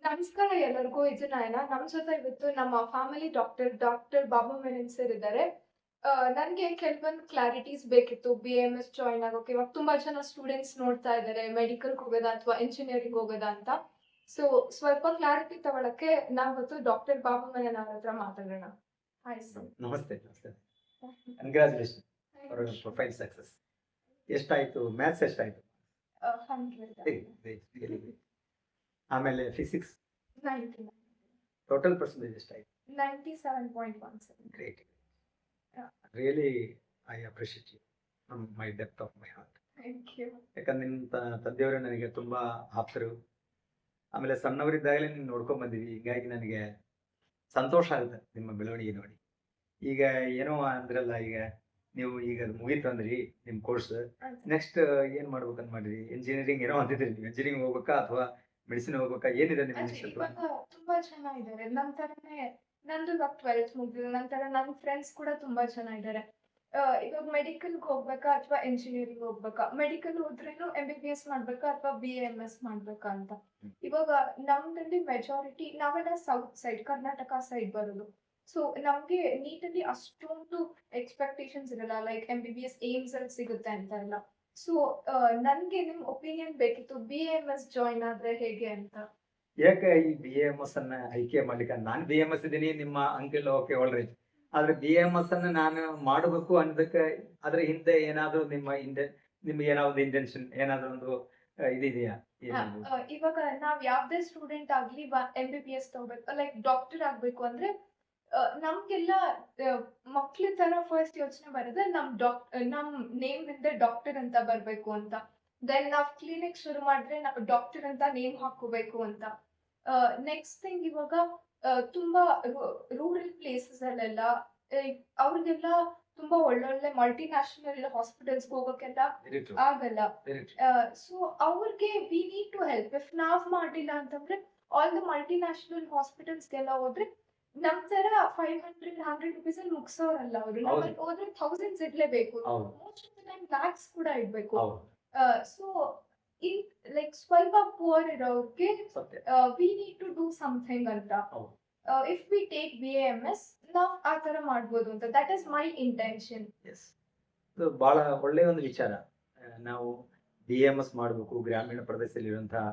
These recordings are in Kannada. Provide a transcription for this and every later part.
ನಮಸ್ಕಾರ ಎಲ್ಲರಿಗೂ. ಇದು ನಯನ. ನಮ್ಮ ಜೊತೆ ಇವತ್ತು ನಮ್ಮ family doctor Babu Menon sir ಇದ್ದಾರೆ. ನನಗೆ ಕೆಲವೊಂದು ಕ್ಲಾರಿಟೀಸ್ ಬೇಕಿತ್ತು BAMS ಜಾಯಿನ್ ಆಗೋಕೆ. ಇವಾಗ ತುಂಬಾ ಜನ ಸ್ಟೂಡೆಂಟ್ಸ್ ನೋಡ್ತಾ ಇದ್ದಾರೆ ಮೆಡಿಕಲ್ಗೆ ಹೋಗೋದಾ ಅಥವಾ ಇಂಜಿನಿಯರಿಂಗ್ ಹೋಗೋದಾ ಅಂತ. ಸೊ ಸ್ವಲ್ಪ ಕ್ಲಾರಿಟಿ ತಗೊಳಕ್ಕೆ ನಾವು ಇವತ್ತು ಡಾಕ್ಟರ್ ಬಾಬು ಮೆನನ್ ಅವ್ರ ಹತ್ರ ಮಾತಾಡೋಣ. Hi sir. ನಮಸ್ತೆ. Congratulation for your profile success. ಎಷ್ಟಾಯ್ತು ಮ್ಯಾಥ್ಸ್? ಎಷ್ಟಾಯ್ತು? 100. ಆಮೇಲೆ ಫಿಸಿಕ್ಸ್ 90. ಟೋಟಲ್ ಪರ್ಸೆಂಟೇಜ್ ಎಷ್ಟಾಯ್ತು? 97.17. Great. Yeah. Really I appreciate you from my depth of my heart. Thank you. ಯಾಕಂದ್ರೆ ನಿಮ್ಮ ತಂದೆಯವರು ನನಗೆ ತುಂಬಾ ಆಪ್ತರು. ಆಮೇಲೆ ಸಣ್ಣವರಿದ್ದಾಗಲೇ ನೀವು ನೋಡ್ಕೊಂಡ್ ಬಂದಿವಿ. ಹೀಗಾಗಿ ನನಗೆ ಸಂತೋಷ ಆಗುತ್ತೆ ನಿಮ್ಮ ಬೆಳವಣಿಗೆ ನೋಡಿ. ಈಗ ಏನೋ ಅಂದ್ರಲ್ಲ, ಈಗ ನೀವು ಈಗ ಮುಗೀತು ಅಂದ್ರಿ ನಿಮ್ಮ ಕೋರ್ಸ್, ನೆಕ್ಸ್ಟ್ ಏನ್ ಮಾಡ್ಬೇಕಂತ ಮಾಡಿರಿ? ಇಂಜಿನಿಯರಿಂಗ್ ಏನೋ ಅಂತಿದ್ರಿ, ನೀವು ಇಂಜಿನಿಯರಿಂಗ್ ಹೋಗ್ಬೇಕಾ ಅಥವಾ ಮೆಡಿಸಿನ್ ಹೋಗ್ಬೇಕಾ? ಏನಿದೆ ನಿಮ್ಮ ನೆಕ್ಸ್ಟ್ ಪ್ಲಾನ್? ಇವಾಗ ತುಂಬಾ ಜನ ಇದ್ದಾರೆ ನನ್ನ ತರನೇ. ನಂದು ಇವಾಗ 12th ಮುಗಿದಿದೆ. ನಂತರ ನನ್ನ ಫ್ರೆಂಡ್ಸ್ ಕೂಡ ತುಂಬಾ ಜನ ಇದ್ದಾರೆ. ಇವಾಗ ಮೆಡಿಕಲ್ಗೆ ಹೋಗ್ಬೇಕಾ ಅಥವಾ ಇಂಜಿನಿಯರಿಂಗ್ ಹೋಗ್ಬೇಕಾ? ಮೆಡಿಕಲ್ ಹೋದ್ರೇನು MBBS ಮಾಡ್ಬೇಕಾ ಅಥವಾ BAMS ಮಾಡ್ಬೇಕಾ ಅಂತ. ಇವಾಗ ನಮ್ದಲ್ಲಿ ಮೆಜಾರಿಟಿ ನಾವೆಲ್ಲ ಸೌತ್ ಸೈಡ್, ಕರ್ನಾಟಕ ಸೈಡ್ ಬರೋದು. ಸೊ ನಮ್ಗೆ ನೀಟಲ್ಲಿ ಅಷ್ಟೊಂದು ಎಕ್ಸ್ಪೆಕ್ಟೇಷನ್ಸ್ ಇರಲ್ಲ. ಲೈಕ್ MBBS ಏಮ್ಸ್ ಅಲ್ಲಿ ಸಿಗುತ್ತೆ ಅಂತ ಎಲ್ಲ. ಸೊ ನನ್ಗೆ ನಿಮ್ ಒಪಿನಿಯನ್ ಬೇಕಿತ್ತು, BAMS ಜಾಯಿನ್ ಆದ್ರೆ ಹೇಗೆ ಅಂತ. ಯಾಕೆ ಈ BAMS ಅನ್ನ ಆಯ್ಕೆ ಮಾಡ್ಲಿಕ್ಕೆ? ನಾನು BAMS ಇದ್ದೀನಿ, ನಿಮ್ಮ ಅಂಕಲ್ ಓಕೆ ಒಳ್ಳೆ, ಆದ್ರೆ BAMS ಅನ್ನ ನಾನು ಮಾಡಬೇಕು ಅನ್ನೋದಕ್ಕೆ ಅದ್ರ ಹಿಂದೆ ಏನಾದ್ರು ನಿಮ್ಗೆ ಏನಾದ್ರು ಇಂಟೆನ್ಷನ್, ಏನಾದ್ರು ಒಂದು ಇದೆಯಾ? ಇವಾಗ ನಾವ್ ಯಾವ್ದೇ ಸ್ಟೂಡೆಂಟ್ ಆಗ್ಲಿ MBBS ತಗೋಬೇಕು, ಲೈಕ್ ಡಾಕ್ಟರ್ ಆಗ್ಬೇಕು ಅಂದ್ರೆ ನಮ್ಗೆಲ್ಲ ಮಕ್ಳ ತರ ಫಸ್ಟ್ ಯೋಚನೆ ಬರೋದು ನಮ್ ನೇಮ್ ಹಿಂದೆ ಡಾಕ್ಟರ್ ಅಂತ ಬರ್ಬೇಕು ಅಂತ. ದೆನ್ ನಾವ್ ಕ್ಲಿನಿಕ್ ಶುರು ಮಾಡಿದ್ರೆ ಡಾಕ್ಟರ್ ಅಂತ ನೇಮ್ ಹಾಕೋಬೇಕು ಅಂತ. ನೆಕ್ಸ್ಟ್ ಥಿಂಗ್, ಇವಾಗ ತುಂಬಾ ರೂರಲ್ ಪ್ಲೇಸಸ್ ಅಲ್ಲೆಲ್ಲ ಅವ್ರಿಗೆಲ್ಲ ತುಂಬಾ ಒಳ್ಳೊಳ್ಳೆ ಮಲ್ಟಿನ್ಯಾಷನಲ್ ಹಾಸ್ಪಿಟಲ್ಸ್ ಹೋಗೋಕೆಲ್ಲ ಆಗಲ್ಲ. ಸೊ ಅವ್ರಿಗೆ we need to help. If ನಾವ್ ಮಾಡಿಲ್ಲ ಅಂತಂದ್ರೆ ಆಲ್ ದ ಮಲ್ಟಿನ್ಯಾಷನಲ್ ಹಾಸ್ಪಿಟಲ್ಸ್ಗೆಲ್ಲ ಹೋದ್ರೆ ನಮ್ ತರ 500-100 ರುಪೀಸ್ ಅಲ್ಲಿ ಮುಗ್ಸೋರಲ್ಲ ಅವರು. ನಮ್ಮಲ್ಲಿ ಹೋದ್ರೆ ಥೌಸಂಡ್ಸ್ ಇಡ್ಲೇಬೇಕು, most of the time lakhs ಕೂಡ ಇಡ್ಬೇಕು. ಸೊ ಇನ್ ಲೈಕ್ ಸ್ವಲ್ಪ ಪುವರ್ ಇರೋರ್ಗೆ we need to do something ಅಂತ. ಇಫ್ ವಿ ಟೇಕ್ BAMS ನಾವ್ ಆ ತರ ಮಾಡ್ಬೋದು ಅಂತ. That is my intention. ಬಹಳ ಒಳ್ಳೆಯ ಒಂದು ವಿಚಾರ. ನಾವು BAMS ಮಾಡಬೇಕು ಗ್ರಾಮೀಣ ಪ್ರದೇಶದಲ್ಲಿರುವಂತಹ,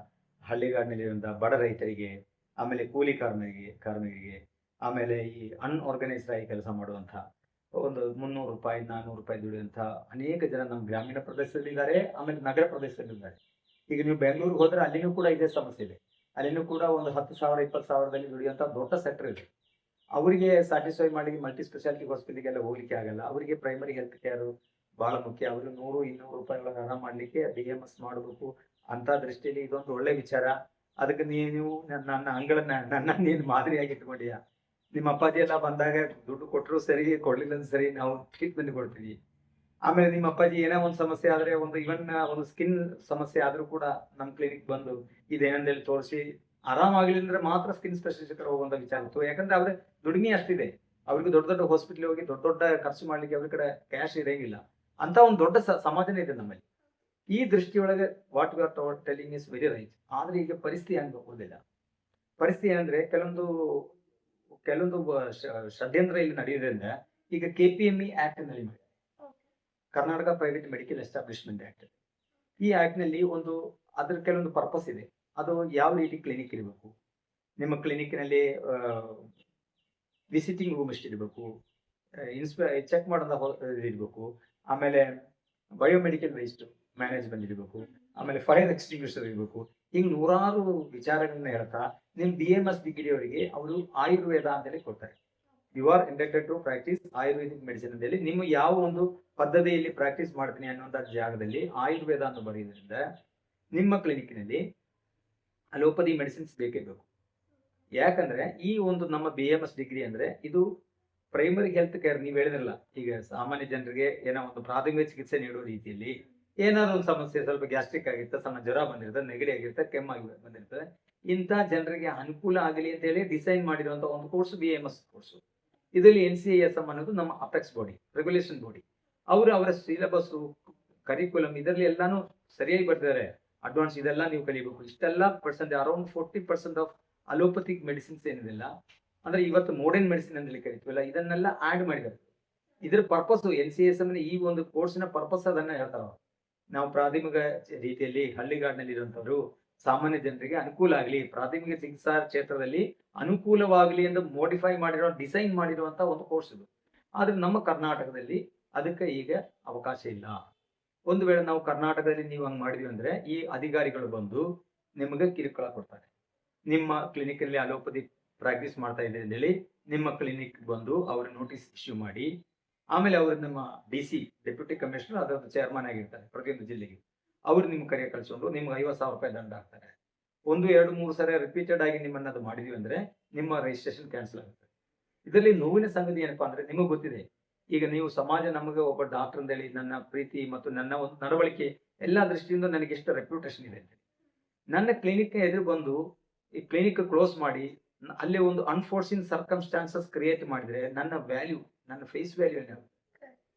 ಹಳ್ಳಿಗಾಡಿನಲ್ಲಿರುವಂತಹ ಬಡ ರೈತರಿಗೆ, ಆಮೇಲೆ ಕೂಲಿ ಕಾರ್ಮಿಕರಿಗೆ, ಆಮೇಲೆ ಈ ಅನ್ಆರ್ಗನೈಸ್ಡ್ ಆಗಿ ಕೆಲಸ ಮಾಡುವಂತಹ ಒಂದು 300 ರೂಪಾಯಿ 400 ರೂಪಾಯಿ ದುಡಿಯುವಂತಹ ಅನೇಕ ಜನ ನಮ್ಮ ಗ್ರಾಮೀಣ ಪ್ರದೇಶದಲ್ಲಿದ್ದಾರೆ, ಆಮೇಲೆ ನಗರ ಪ್ರದೇಶದಲ್ಲಿದ್ದಾರೆ. ಈಗ ನೀವು ಬೆಂಗಳೂರಿಗೆ ಹೋದ್ರೆ ಅಲ್ಲಿನೂ ಕೂಡ ಇದೇ ಸಮಸ್ಯೆ ಇದೆ. ಅಲ್ಲಿನೂ ಕೂಡ ಒಂದು 10,000 20,000ದಲ್ಲಿ ದುಡಿಯುವಂತ ದೊಡ್ಡ ಸೆಕ್ಟರ್ ಇದೆ. ಅವರಿಗೆ ಸ್ಯಾಟಿಸ್ಫೈ ಮಾಡಿ ಮಲ್ಟಿ ಸ್ಪೆಷಾಲಿಟಿ ಹಾಸ್ಪಿಟಲ್ಗೆಲ್ಲ ಹೋಗ್ಲಿಕ್ಕೆ ಆಗಲ್ಲ. ಅವರಿಗೆ ಪ್ರೈಮರಿ ಹೆಲ್ತ್ ಕೇರ್ ಬಹಳ ಮುಖ್ಯ. ಅವರು 100-200 ರೂಪಾಯಿಗಳ ಹಣ ಮಾಡ್ಲಿಕ್ಕೆ BAMS ಮಾಡಬೇಕು ಅಂತ ದೃಷ್ಟಿಯಲ್ಲಿ ಇದೊಂದು ಒಳ್ಳೆ ವಿಚಾರ. ಅದಕ್ಕೆ ನೀವು ನನ್ನ ನೀನು ಮಾದರಿಯಾಗಿ ಇಟ್ಕೊಂಡಿಯಾ? ನಿಮ್ಮ ಅಪ್ಪಾಜಿ ಎಲ್ಲ ಬಂದಾಗ ದುಡ್ಡು ಕೊಟ್ಟರು ಸರಿ, ಕೊಡ್ಲಿಲ್ಲ ಸರಿ, ನಾವು ಟ್ರೀಟ್ಮೆಂಟ್ ಕೊಡ್ತೀವಿ. ಆಮೇಲೆ ನಿಮ್ಮ ಅಪ್ಪಾಜಿ ಏನೋ ಒಂದು ಸಮಸ್ಯೆ ಆದ್ರೆ, ಒಂದು ಸ್ಕಿನ್ ಸಮಸ್ಯೆ ಆದ್ರೂ ಕೂಡ ನಮ್ಮ ಕ್ಲಿನಿಕ್ ಬಂದು ಇದೇನಂದೇಳಿ ತೋರಿಸಿ ಆರಾಮಾಗ್ಲಿ ಅಂದ್ರೆ ಮಾತ್ರ ಸ್ಕಿನ್ ಸ್ಪೆಷಲಿಸ್ಟ್ ಹೋಗುವಂತ ವಿಚಾರ ಇತ್ತು. ಯಾಕಂದ್ರೆ ಅವ್ರ ದುಡಿಮೆ ಅಷ್ಟಿದೆ. ಅವ್ರಿಗೆ ದೊಡ್ಡ ದೊಡ್ಡ ಹಾಸ್ಪಿಟಲ್ ಹೋಗಿ ದೊಡ್ಡ ಖರ್ಚು ಮಾಡ್ಲಿಕ್ಕೆ ಅವ್ರ ಕಡೆ ಕ್ಯಾಶ್ ಇರಂಗಿಲ್ಲ. ಅಂತ ಒಂದು ದೊಡ್ಡ ಸಮಾಜನೇ ಇದೆ ನಮ್ಮಲ್ಲಿ. ಈ ದೃಷ್ಟಿಯೊಳಗೆ what you are telling is very right. ಆದ್ರೆ ಈಗ ಪರಿಸ್ಥಿತಿ ಹಂಗೆ ಹೋಗೋದಿಲ್ಲ. ಪರಿಸ್ಥಿತಿ ಅಂದ್ರೆ ಕೆಲವೊಂದು ಷಡ್ಯಂತ್ರ ಇಲ್ಲಿ ನಡೆಯೋದ್ರಿಂದ ಈಗ KPME ಆಕ್ಟ್ ನಲ್ಲಿ ಮಾಡಿ, Karnataka private medical establishment act. ಈ ಆಕ್ಟ್ ನಲ್ಲಿ ಅದ್ರ ಕೆಲವೊಂದು ಪರ್ಪಸ್ ಇದೆ. ಅದು ಯಾವ ರೀತಿ ಕ್ಲಿನಿಕ್ ಇರಬೇಕು, ನಿಮ್ಮ ಕ್ಲಿನಿಕ್ನಲ್ಲಿ ವಿಸಿಟಿಂಗ್ ರೂಮ್ ಎಷ್ಟಿರಬೇಕು, ಚೆಕ್ ಮಾಡೋದ ಇರಬೇಕು, ಆಮೇಲೆ ಬಯೋಮೆಡಿಕಲ್ ವೇಸ್ಟ್ ಮ್ಯಾನೇಜ್ಮೆಂಟ್ ಇರಬೇಕು, ಆಮೇಲೆ ಫೈರ್ ಎಕ್ಸ್ಟಿಂಗ್ವಿಷರ್ ಇರಬೇಕು. ಹಿಂಗ್ ನೂರಾರು ವಿಚಾರಗಳನ್ನ ಹೇಳ್ತಾ ನಿಮ್ BAMS ಡಿಗ್ರಿ ಅವರಿಗೆ ಅವರು ಆಯುರ್ವೇದ ಅಂತೇಳಿ ಕೊಡ್ತಾರೆ. You are intended to practise Ayurvedic medicine ಅಂತೇಳಿ ನಿಮ್ಮ ಯಾವ ಒಂದು ಪದ್ಧತಿಯಲ್ಲಿ ಪ್ರಾಕ್ಟೀಸ್ ಮಾಡ್ತೀನಿ ಅನ್ನುವಂಥ ಜಾಗದಲ್ಲಿ ಆಯುರ್ವೇದ ಅಂತ ಬರೆಯೋದ್ರಿಂದ ನಿಮ್ಮ ಕ್ಲಿನಿಕ್ನಲ್ಲಿ ಅಲೋಪತಿ ಮೆಡಿಸಿನ್ಸ್ ಬೇಕೇ ಬೇಕು. ಯಾಕಂದ್ರೆ ಈ ಒಂದು ನಮ್ಮ BAMS ಡಿಗ್ರಿ ಅಂದ್ರೆ ಇದು ಪ್ರೈಮರಿ ಹೆಲ್ತ್ ಕೇರ್. ನೀವು ಹೇಳಿದ್ರಲ್ಲ, ಈಗ ಸಾಮಾನ್ಯ ಜನರಿಗೆ ಏನೋ ಒಂದು ಪ್ರಾಥಮಿಕ ಚಿಕಿತ್ಸೆ ನೀಡುವ ರೀತಿಯಲ್ಲಿ ಏನಾದ್ರು ಒಂದು ಸಮಸ್ಯೆ, ಸ್ವಲ್ಪ ಗ್ಯಾಸ್ಟ್ರಿಕ್ ಆಗಿರ್ತದೆ, ಸಣ್ಣ ಜ್ವರ ಬಂದಿರ್ತದೆ, ನೆಗಡಿ ಆಗಿರ್ತದೆ, ಕೆಮ್ಮಾಗಿ ಬಂದಿರ್ತದೆ, ಇಂಥ ಜನರಿಗೆ ಅನುಕೂಲ ಆಗಲಿ ಅಂತ ಹೇಳಿ ಡಿಸೈನ್ ಮಾಡಿರುವಂತ ಒಂದು ಕೋರ್ಸ್ BAMS ಕೋರ್ಸ್. ಇದರಲ್ಲಿ NCISM ಅನ್ನೋದು ನಮ್ಮ ಅಪೆಕ್ಸ್ ಬಾಡಿ, ರೆಗ್ಯುಲೇಷನ್ ಬಾಡಿ. ಅವರ ಸಿಲೆಬಸ್, ಕರಿಕ್ಯುಲಮ್ ಇದರಲ್ಲಿ ಎಲ್ಲಾನು ಸರಿಯಾಗಿ ಬರ್ತಿದ್ದಾರೆ. ಅಡ್ವಾನ್ಸ್ ಇದೆಲ್ಲ ನೀವು ಕಲಿಬೇಕು. ಇಷ್ಟೆಲ್ಲ percent, around 40% of allopathic medicines ಏನಿದೆಲ್ಲ ಅಂದ್ರೆ ಇವತ್ತು ಮಾಡರ್ನ್ ಮೆಡಿಸಿನ್ ಅಂತ ಕರಿತೀವಲ್ಲ, ಇದನ್ನೆಲ್ಲ ಆಡ್ ಮಾಡಿದ್ದಾರೆ. ಇದ್ರ ಪರ್ಪಸ್ NCS ಅಂದ್ರೆ ಈ ಒಂದು ಕೋರ್ಸಿನ ಪರ್ಪಸ್ ಅದನ್ನ ಹೇಳ್ತಾರ. ನಾವು ಪ್ರಾಥಮಿಕ ರೀತಿಯಲ್ಲಿ ಹಳ್ಳಿಗಾಡಿನಲ್ಲಿ ಇರುವಂತವ್ರು ಸಾಮಾನ್ಯ ಜನರಿಗೆ ಅನುಕೂಲ ಆಗಲಿ, ಪ್ರಾಥಮಿಕ ಚಿಕಿತ್ಸಾ ಕ್ಷೇತ್ರದಲ್ಲಿ ಅನುಕೂಲವಾಗಲಿ ಎಂದು ಮೋಡಿಫೈ ಮಾಡಿರೋ, ಡಿಸೈನ್ ಮಾಡಿರುವಂತ ಒಂದು ಕೋರ್ಸ್ ಇದು. ಆದ್ರೆ ನಮ್ಮ ಕರ್ನಾಟಕದಲ್ಲಿ ಅದಕ್ಕೆ ಈಗ ಅವಕಾಶ ಇಲ್ಲ. ಒಂದು ವೇಳೆ ನಾವು ಕರ್ನಾಟಕದಲ್ಲಿ ನೀವು ಹಂಗ್ ಮಾಡಿದ್ವಿ ಅಂದ್ರೆ ಈ ಅಧಿಕಾರಿಗಳು ಬಂದು ನಿಮಗೆ ಕಿರುಕುಳ ಕೊಡ್ತಾರೆ. ನಿಮ್ಮ ಕ್ಲಿನಿಕ್ ಅಲ್ಲಿ ಅಲೋಪತಿ ಪ್ರಾಕ್ಟೀಸ್ ಮಾಡ್ತಾ ಇದೆ ಅಂತ ಹೇಳಿ ನಿಮ್ಮ ಕ್ಲಿನಿಕ್ ಬಂದು ಅವ್ರ ನೋಟಿಸ್ ಇಶ್ಯೂ ಮಾಡಿ, ಆಮೇಲೆ ಅವರು ನಮ್ಮ DC ಡೆಪ್ಯೂಟಿ ಕಮಿಷನರ್ ಅದೊಂದು ಚೇರ್ಮನ್ ಆಗಿರ್ತಾರೆ ಪ್ರತಿಯೊಂದು ಜಿಲ್ಲೆಗೆ, ಅವ್ರು ನಿಮ್ ಕರೆ ಕಳ್ಸ್ಕೊಂಡು ನಿಮ್ಗೆ 50,000 ರೂಪಾಯಿ ದಂಡ ಹಾಕ್ತಾರೆ. 1, 2, 3 ಸರಿ ರಿಪೀಟೆಡ್ ಆಗಿ ನಿಮ್ಮನ್ನ ಅದು ಮಾಡಿದೀವಿ ಅಂದ್ರೆ ನಿಮ್ಮ ರಿಜಿಸ್ಟ್ರೇಷನ್ ಕ್ಯಾನ್ಸಲ್ ಆಗುತ್ತೆ. ಇದರಲ್ಲಿ ನೋವಿನ ಸಂಗತಿ ಏನಪ್ಪಾ ಅಂದ್ರೆ, ನಿಮಗೆ ಗೊತ್ತಿದೆ ಈಗ ನೀವು ಸಮಾಜ ನಮಗೆ ಒಬ್ಬ ಡಾಕ್ಟರ್ ಅಂತ ಹೇಳಿ ನನ್ನ ಪ್ರೀತಿ ಮತ್ತು ನನ್ನ ಒಂದು ನಡವಳಿಕೆ ಎಲ್ಲಾ ದೃಷ್ಟಿಯಿಂದ ನನಗೆ ಎಷ್ಟು ರೆಪ್ಯೂಟೇಷನ್ ಇದೆ ಅಂತ. ನನ್ನ ಕ್ಲಿನಿಕ್ ಎದುರು ಬಂದು ಈ ಕ್ಲಿನಿಕ್ ಕ್ಲೋಸ್ ಮಾಡಿ ಅಲ್ಲಿ ಒಂದು ಅನ್ಫೋರ್ಸಿನ್ ಸರ್ಕಮ್ಸ್ಟಾನ್ಸಸ್ ಕ್ರಿಯೇಟ್ ಮಾಡಿದ್ರೆ ನನ್ನ ವ್ಯಾಲ್ಯೂ, ನನ್ನ ಫೇಸ್ ವ್ಯಾಲ್ಯೂ ಏನಾಗುತ್ತೆ?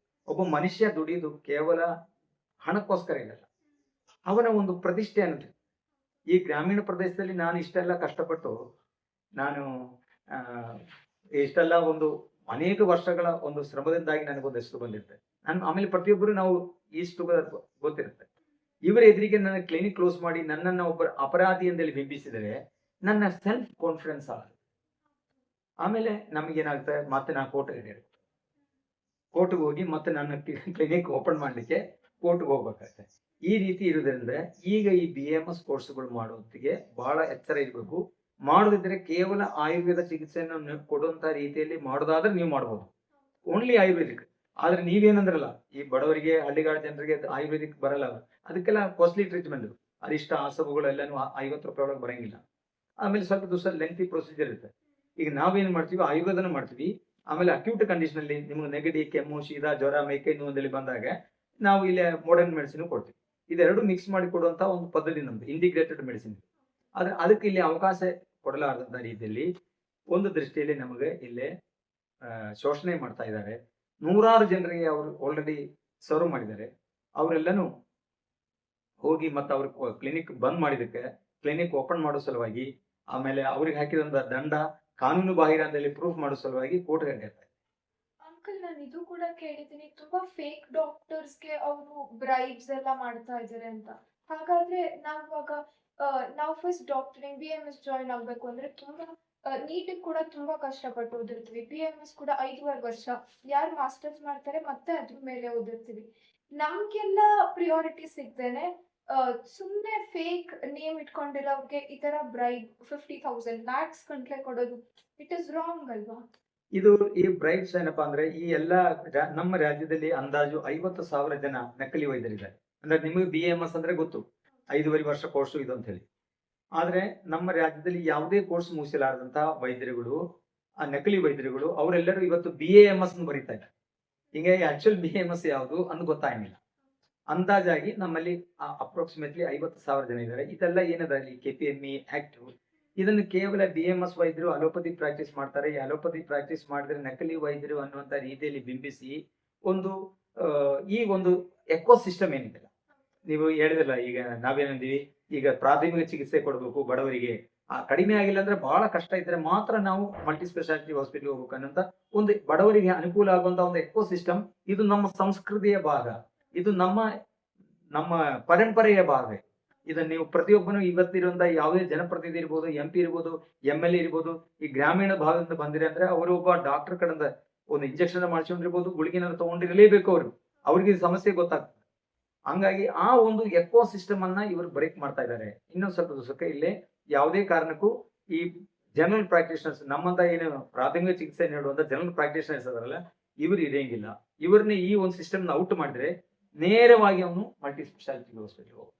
ಒಬ್ಬ ಮನುಷ್ಯ ದುಡಿಯೋದು ಕೇವಲ ಹಣಕ್ಕೋಸ್ಕರ ಇರಲ್ಲ, ಅವನ ಒಂದು ಪ್ರತಿಷ್ಠೆ ಅನ್ನೋದು. ಈ ಗ್ರಾಮೀಣ ಪ್ರದೇಶದಲ್ಲಿ ನಾನು ಇಷ್ಟೆಲ್ಲ ಕಷ್ಟಪಟ್ಟು ನಾನು ಇಷ್ಟೆಲ್ಲ ಒಂದು ಅನೇಕ ವರ್ಷಗಳ ಒಂದು ಶ್ರಮದಿಂದಾಗಿ ನನಗೊಂದು ಹೆಸರು ಬಂದಿರುತ್ತೆ. ನಾನು ಆಮೇಲೆ ಪ್ರತಿಯೊಬ್ಬರು ನಾವು ಇಷ್ಟು ಗೊತ್ತಿರುತ್ತೆ. ಇವರ ಎದುರಿಗೆ ನನ್ನ ಕ್ಲಿನಿಕ್ ಕ್ಲೋಸ್ ಮಾಡಿ ನನ್ನನ್ನು ಒಬ್ಬ ಅಪರಾಧಿ ಅಂತೇಳಿ ಬಿಂಬಿಸಿದರೆ ನನ್ನ ಸೆಲ್ಫ್ ಕಾನ್ಫಿಡೆನ್ಸ್ ಆಗುತ್ತೆ. ಆಮೇಲೆ ನಮಗೇನಾಗುತ್ತೆ, ಮತ್ತೆ ನಾನು ಕೋರ್ಟ್ಗೆ ಹೋಗಿ ಮತ್ತೆ ನನ್ನ ಕ್ಲಿನಿಕ್ ಓಪನ್ ಮಾಡ್ಲಿಕ್ಕೆ ಕೋರ್ಟ್ಗೆ ಹೋಗ್ಬೇಕಾಗುತ್ತೆ. ಈ ರೀತಿ ಇರುವುದರಿಂದ ಈಗ ಈ BAMS ಕೋರ್ಸ್ಗಳು ಮಾಡೋದಕ್ಕೆ ಬಹಳ ಎಚ್ಚರ ಇರಬೇಕು. ಮಾಡೋದಿದ್ರೆ ಕೇವಲ ಆಯುರ್ವೇದ ಚಿಕಿತ್ಸೆಯನ್ನು ಕೊಡುವಂತ ರೀತಿಯಲ್ಲಿ ಮಾಡೋದಾದ್ರೆ ನೀವು ಮಾಡ್ಬೋದು, ಓನ್ಲಿ ಆಯುರ್ವೇದಿಕ್. ಆದ್ರೆ ನೀವೇನಂದ್ರಲ್ಲ, ಈ ಬಡವರಿಗೆ ಹಳ್ಳಿಗಾಡ ಜನರಿಗೆ ಆಯುರ್ವೇದಿಕ್ ಬರಲ್ಲ, ಅದಕ್ಕೆಲ್ಲ ಕಾಸ್ಟ್ಲಿ ಟ್ರೀಟ್ಮೆಂಟ್, ಅರಿಷ್ಟ ಆಸಬುಗಳೆಲ್ಲನೂ 50 ರೂಪಾಯಿ ಒಳಗೆ ಬರಂಗಿಲ್ಲ. ಆಮೇಲೆ ಸ್ವಲ್ಪ ದಿವಸ ಲೆಂತಿ ಪ್ರೊಸೀಜರ್ ಇರುತ್ತೆ. ಈಗ ನಾವೇನ್ ಮಾಡ್ತೀವಿ, ಆಯುರ್ವೇದನ ಮಾಡ್ತೀವಿ. ಆಮೇಲೆ ಅಕ್ಯೂಟ್ ಕಂಡೀಷನ್ ಅಲ್ಲಿ ನಿಮ್ಗೆ ನೆಗಡಿ, ಕೆಮ್ಮು, ಶೀತ, ಜ್ವರ, ಮೈಕೈ ನೋವು ಬಂದಾಗ ನಾವು ಇಲ್ಲಿ ಮಾಡರ್ನ್ ಮೆಡಿಸಿನ್ ಕೊಡ್ತೀವಿ. ಇದೆರಡು ಮಿಕ್ಸ್ ಮಾಡಿ ಕೊಡುವಂತ ಒಂದು ಪದ್ಧತಿ ನಮ್ದು, ಇಂಟಿಗ್ರೇಟೆಡ್ ಮೆಡಿಸಿನ್. ಆದ್ರೆ ಅದಕ್ಕೆ ಇಲ್ಲಿ ಅವಕಾಶ ಕೊಡಲಾರದಂತ ರೀತಿಯಲ್ಲಿ ಒಂದು ದೃಷ್ಟಿಯಲ್ಲಿ ನಮಗೆ ಇಲ್ಲೇ ಶೋಷಣೆ ಮಾಡ್ತಾ ಇದ್ದಾರೆ. 100 ಜನರಿಗೆ ಅವರು ಆಲ್ರೆಡಿ ಸರ್ವ್ ಮಾಡಿದ್ದಾರೆ. ಅವರೆಲ್ಲನೂ ಹೋಗಿ ಮತ್ತೆ ಅವ್ರ ಕ್ಲಿನಿಕ್ ಬಂದ್ ಮಾಡಿದಕ್ಕೆ, ಕ್ಲಿನಿಕ್ ಓಪನ್ ಮಾಡೋ ಸಲುವಾಗಿ, ಆಮೇಲೆ ಅವ್ರಿಗೆ ಹಾಕಿದಂತ ದಂಡ ಕಾನೂನು ಬಾಹಿರ ಅಂತ ಹೇಳಿ ಪ್ರೂಫ್ ಮಾಡೋ ಸಲುವಾಗಿ ಕೋರ್ಟ್ಗೆ ನಡೆಯುತ್ತೆ. ಅಂಕಲ್, ನಾನು ಇದು ಕೂಡ ಕೇಳಿದ್ದೀನಿ, ತುಂಬಾ ಫೇಕ್ ಡಾಕ್ಟರ್ಸ್ಗೆ ಅವರು ಬ್ರೈಬ್ಸ್ ಎಲ್ಲ ಮಾಡ್ತಾ ಇದ್ದಾರೆ ಅಂತ. ಹಾಗಾದ್ರೆ ನಾವು ಫಸ್ಟ್ ಡಾಕ್ಟರಿಂಗ್ BAMS ಜಾಯಿನ್ ಆಗ್ಬೇಕು ಅಂದ್ರೆ ತುಂಬಾ ನೀಟಿಗೆ ಕೂಡ ತುಂಬಾ ಕಷ್ಟಪಟ್ಟು ಓದಿರ್ತೀವಿ. BAMS ಕೂಡ 5.5 ವರ್ಷ, ಯಾರು ಮಾಸ್ಟರ್ಸ್ ಮಾಡ್ತಾರೆ ಮತ್ತೆ ಅದ್ರ ಮೇಲೆ ಓದಿರ್ತೀವಿ. ನಮ್ಗೆಲ್ಲ ಪ್ರಿಯಾರಿಟಿ ಸಿಗ್ದೇನೆ ಸುಮ್ಮನೆ ಫೇಕ್ ನೇಮ್ ಇಟ್ಕೊಂಡಿರೋರ್ಗೆ ಈ ತರ ಬ್ರೈಬ್ 50,000 ಲ್ಯಾಕ್ಸ್ ಗಂಟ್ಲೆ ಕೊಡೋದು, ಇಟ್ ಇಸ್ ರಾಂಗ್ ಅಲ್ವಾ? ಇದು ಈ ಬ್ರೈಬ್ಸ್ ಏನಪ್ಪಾ ಅಂದ್ರೆ, ಈ ಎಲ್ಲ ನಮ್ಮ ರಾಜ್ಯದಲ್ಲಿ ಅಂದಾಜು 50,000 ಜನ ನಕಲಿ ವೈದ್ಯರಿದ್ದಾರೆ. ಅಂದ್ರೆ ನಿಮಗೆ BAMS ಅಂದ್ರೆ ಗೊತ್ತು, 5.5 ವರ್ಷ ಕೋರ್ಸು ಇದು ಅಂತ ಹೇಳಿ. ಆದ್ರೆ ನಮ್ಮ ರಾಜ್ಯದಲ್ಲಿ ಯಾವುದೇ ಕೋರ್ಸ್ ಮುಗಿಸಲಾರದಂತಹ ವೈದ್ಯರುಗಳು, ಆ ನಕಲಿ ವೈದ್ಯರುಗಳು, ಅವರೆಲ್ಲರೂ ಇವತ್ತು BAMS ಬರೀತಾ ಇದ್ದಾರೆ. ಹಿಂಗೆ ಆಕ್ಚುಲ್ BAMS ಯಾವುದು ಅಂತ ಗೊತ್ತಾಗಿಲ್ಲ. ಅಂದಾಜಾಗಿ ನಮ್ಮಲ್ಲಿ ಅಪ್ರಾಕ್ಸಿಮೇಟ್ಲಿ 50,000 ಜನ ಇದ್ದಾರೆ. ಇದೆಲ್ಲ ಏನದ ಇಲ್ಲಿ KPME ಆಕ್ಟ್, ಇದನ್ನು ಕೇವಲ BAMS ವೈದ್ಯರು ಅಲೋಪತಿ ಪ್ರಾಕ್ಟೀಸ್ ಮಾಡ್ತಾರೆ, ಈ ಅಲೋಪತಿ ಪ್ರಾಕ್ಟೀಸ್ ಮಾಡಿದ್ರೆ ನಕಲಿ ವೈದ್ಯರು ಅನ್ನುವಂತ ರೀತಿಯಲ್ಲಿ ಬಿಂಬಿಸಿ ಒಂದು ಈ ಒಂದು ಎಕೋ ಸಿಸ್ಟಮ್ ಏನಿದೆ, ನೀವು ಹೇಳಿದಿಲ್ಲ, ಈಗ ನಾವೇನಂದೀವಿ, ಈಗ ಪ್ರಾಥಮಿಕ ಚಿಕಿತ್ಸೆ ಕೊಡಬೇಕು ಬಡವರಿಗೆ, ಕಡಿಮೆ ಆಗಿಲ್ಲ ಅಂದ್ರೆ ಬಹಳ ಕಷ್ಟ ಇದ್ರೆ ಮಾತ್ರ ನಾವು ಮಲ್ಟಿ ಸ್ಪೆಷಾಲಿಟಿ ಹಾಸ್ಪಿಟಲ್ ಹೋಗ್ಬೇಕು ಅನ್ನೋಂತ ಒಂದು ಬಡವರಿಗೆ ಅನುಕೂಲ ಆಗುವಂತ ಒಂದು ಎಕೋ ಸಿಸ್ಟಮ್. ಇದು ನಮ್ಮ ಸಂಸ್ಕೃತಿಯ ಭಾಗ, ಇದು ನಮ್ಮ ಪರಂಪರೆಯ ಭಾಗ. ಇದನ್ನ ನೀವು ಪ್ರತಿಯೊಬ್ಬನು ಇವತ್ತಿರುವಂತ ಯಾವುದೇ ಜನಪ್ರತಿನಿಧಿ ಇರ್ಬೋದು, MP ಇರ್ಬೋದು, MLA ಇರ್ಬೋದು, ಈ ಗ್ರಾಮೀಣ ಭಾಗದಿಂದ ಬಂದಿರ ಅಂದ್ರೆ ಅವರು ಒಬ್ಬ ಡಾಕ್ಟರ್ ಕಡೆಯಿಂದ ಒಂದು ಇಂಜೆಕ್ಷನ್ ಮಾಡಿಸ್ಕೊಂಡಿರ್ಬೋದು, ಗುಳಿಗೆನ ತಗೊಂಡಿರಲೇಬೇಕು. ಅವ್ರಿಗೆ ಸಮಸ್ಯೆ ಗೊತ್ತಾಗ್ತದೆ. ಹಂಗಾಗಿ ಆ ಒಂದು ಎಕೋ ಸಿಸ್ಟಮ್ ಅನ್ನ ಇವರು ಬ್ರೇಕ್ ಮಾಡ್ತಾ ಇದ್ದಾರೆ. ಇನ್ನೊಂದು ಸ್ವಲ್ಪ ದಿವಸಕ್ಕೆ ಇಲ್ಲೇ ಯಾವುದೇ ಕಾರಣಕ್ಕೂ ಈ ಜನರಲ್ ಪ್ರಾಕ್ಟೀಷನರ್ಸ್, ನಮ್ಮಂತ ಏನು ಪ್ರಾಥಮಿಕ ಚಿಕಿತ್ಸೆ ನೀಡುವಂತ ಜನರಲ್ ಪ್ರಾಕ್ಟೀಷನರ್ಸ್ ಅದರಲ್ಲ, ಇವರು ಇರಂಗಿಲ್ಲ. ಇವ್ರನ್ನ ಈ ಒಂದು ಸಿಸ್ಟಮ್ ಔಟ್ ಮಾಡಿದ್ರೆ ನೇರವಾಗಿ ಅವನು ಮಲ್ಟಿ ಸ್ಪೆಷಾಲಿಟಿ ಹಾಸ್ಪಿಟಲ್ ಹೋಗ್ತಾನೆ.